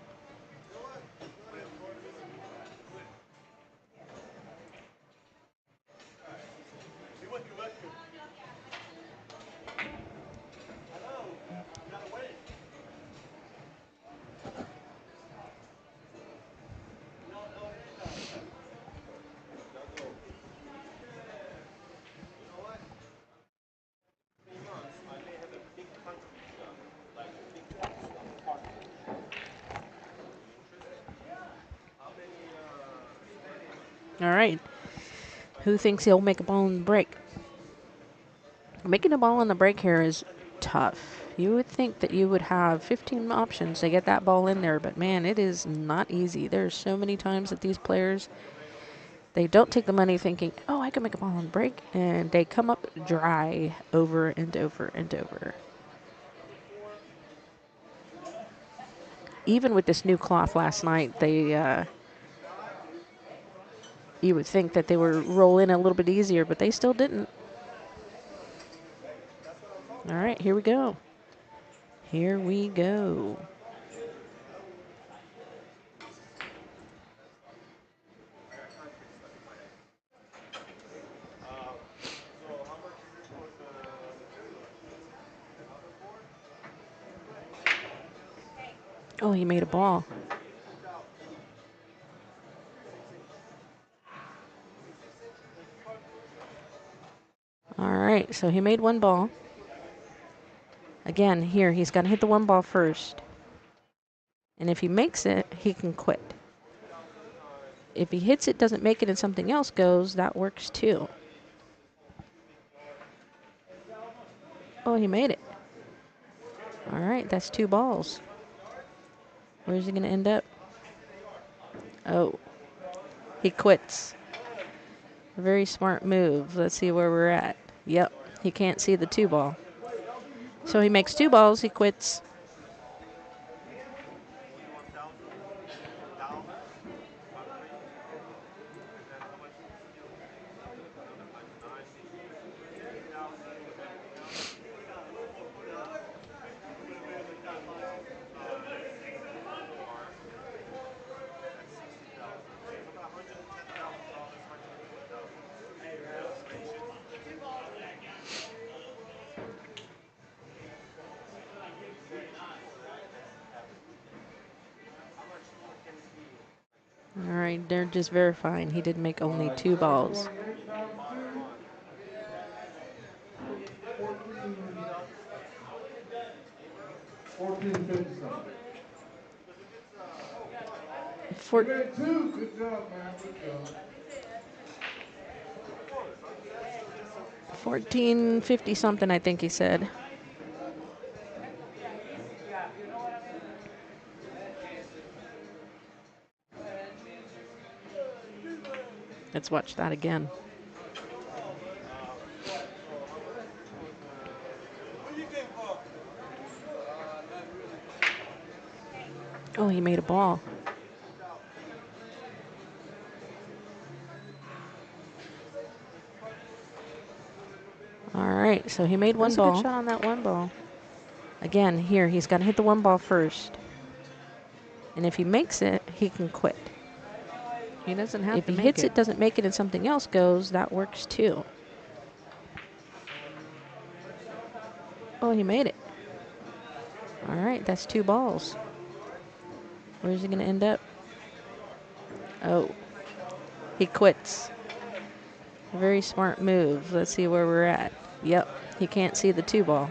All right. Who thinks he'll make a ball on the break? Making a ball on the break here is tough. You would think that you would have 15 options to get that ball in there, but man, it is not easy. There's so many times that these players, they don't take the money thinking, oh, I can make a ball on the break, and they come up dry over and over and over. Even with this new cloth last night, you would think that they would roll in a little bit easier, but they still didn't. All right, here we go. Here we go. Oh, he made a ball. All right, so he made 1 ball. Again, here, he's got to hit the 1 ball first. And if he makes it, he can quit. If he hits it, doesn't make it, and something else goes, that works too. Oh, he made it. All right, that's 2 balls. Where's he going to end up? Oh, he quits. A very smart move. Let's see where we're at. Yep, he can't see the 2 ball. So he makes 2 balls, he quits. All right, they're just verifying he did make only 2 balls. 1457. You made 2. Good job, man. Good job. 1450 something, I think he said. Let's watch that again. Oh, he made a ball. All right, so he made one That's a ball. good shot on that one ball. Again, here, he's got to hit the one ball first. And if he makes it, he can quit. He doesn't have If to he make hits it. it, doesn't make it, and something else goes, that works too. Oh, he made it. All right, that's 2 balls. Where's he going to end up? Oh, he quits. Very smart move. Let's see where we're at. Yep, he can't see the 2 ball.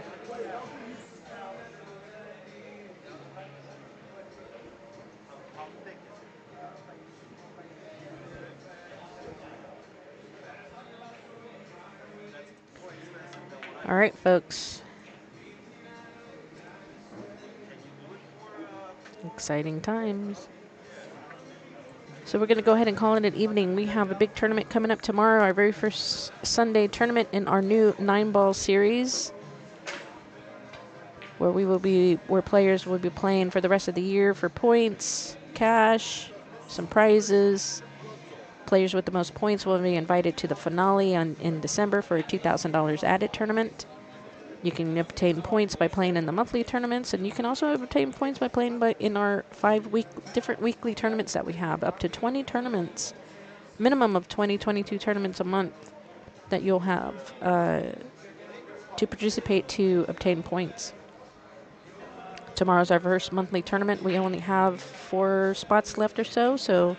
All right, folks. Exciting times. So we're going to go ahead and call it an evening. We have a big tournament coming up tomorrow, our very first Sunday tournament in our new 9-ball series, where players will be playing for the rest of the year for points, cash, some prizes. Players with the most points will be invited to the finale in December for a $2,000 added tournament. You can obtain points by playing in the monthly tournaments, and you can also obtain points by playing in our 5 different weekly tournaments that we have, up to 20 tournaments, minimum of 22 tournaments a month that you'll have to participate to obtain points. Tomorrow's our first monthly tournament. We only have 4 spots left or so, so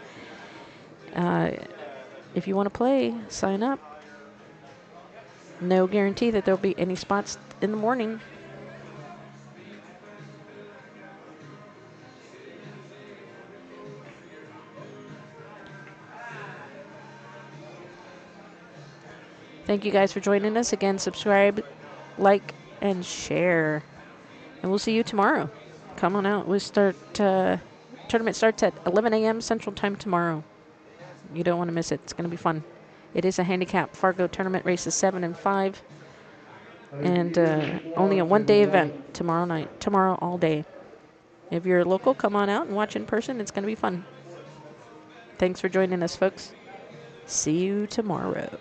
if you want to play, sign up. No guarantee that there'll be any spots in the morning. Thank you guys for joining us. Again, subscribe, like, and share. And we'll see you tomorrow. Come on out. Tournament starts at 11 a.m. Central Time tomorrow. You don't want to miss it. It's going to be fun. It is a handicap Fargo tournament, races 7 and 5. And only a one-day event tomorrow all day. If you're local, come on out and watch in person. It's going to be fun. Thanks for joining us, folks. See you tomorrow.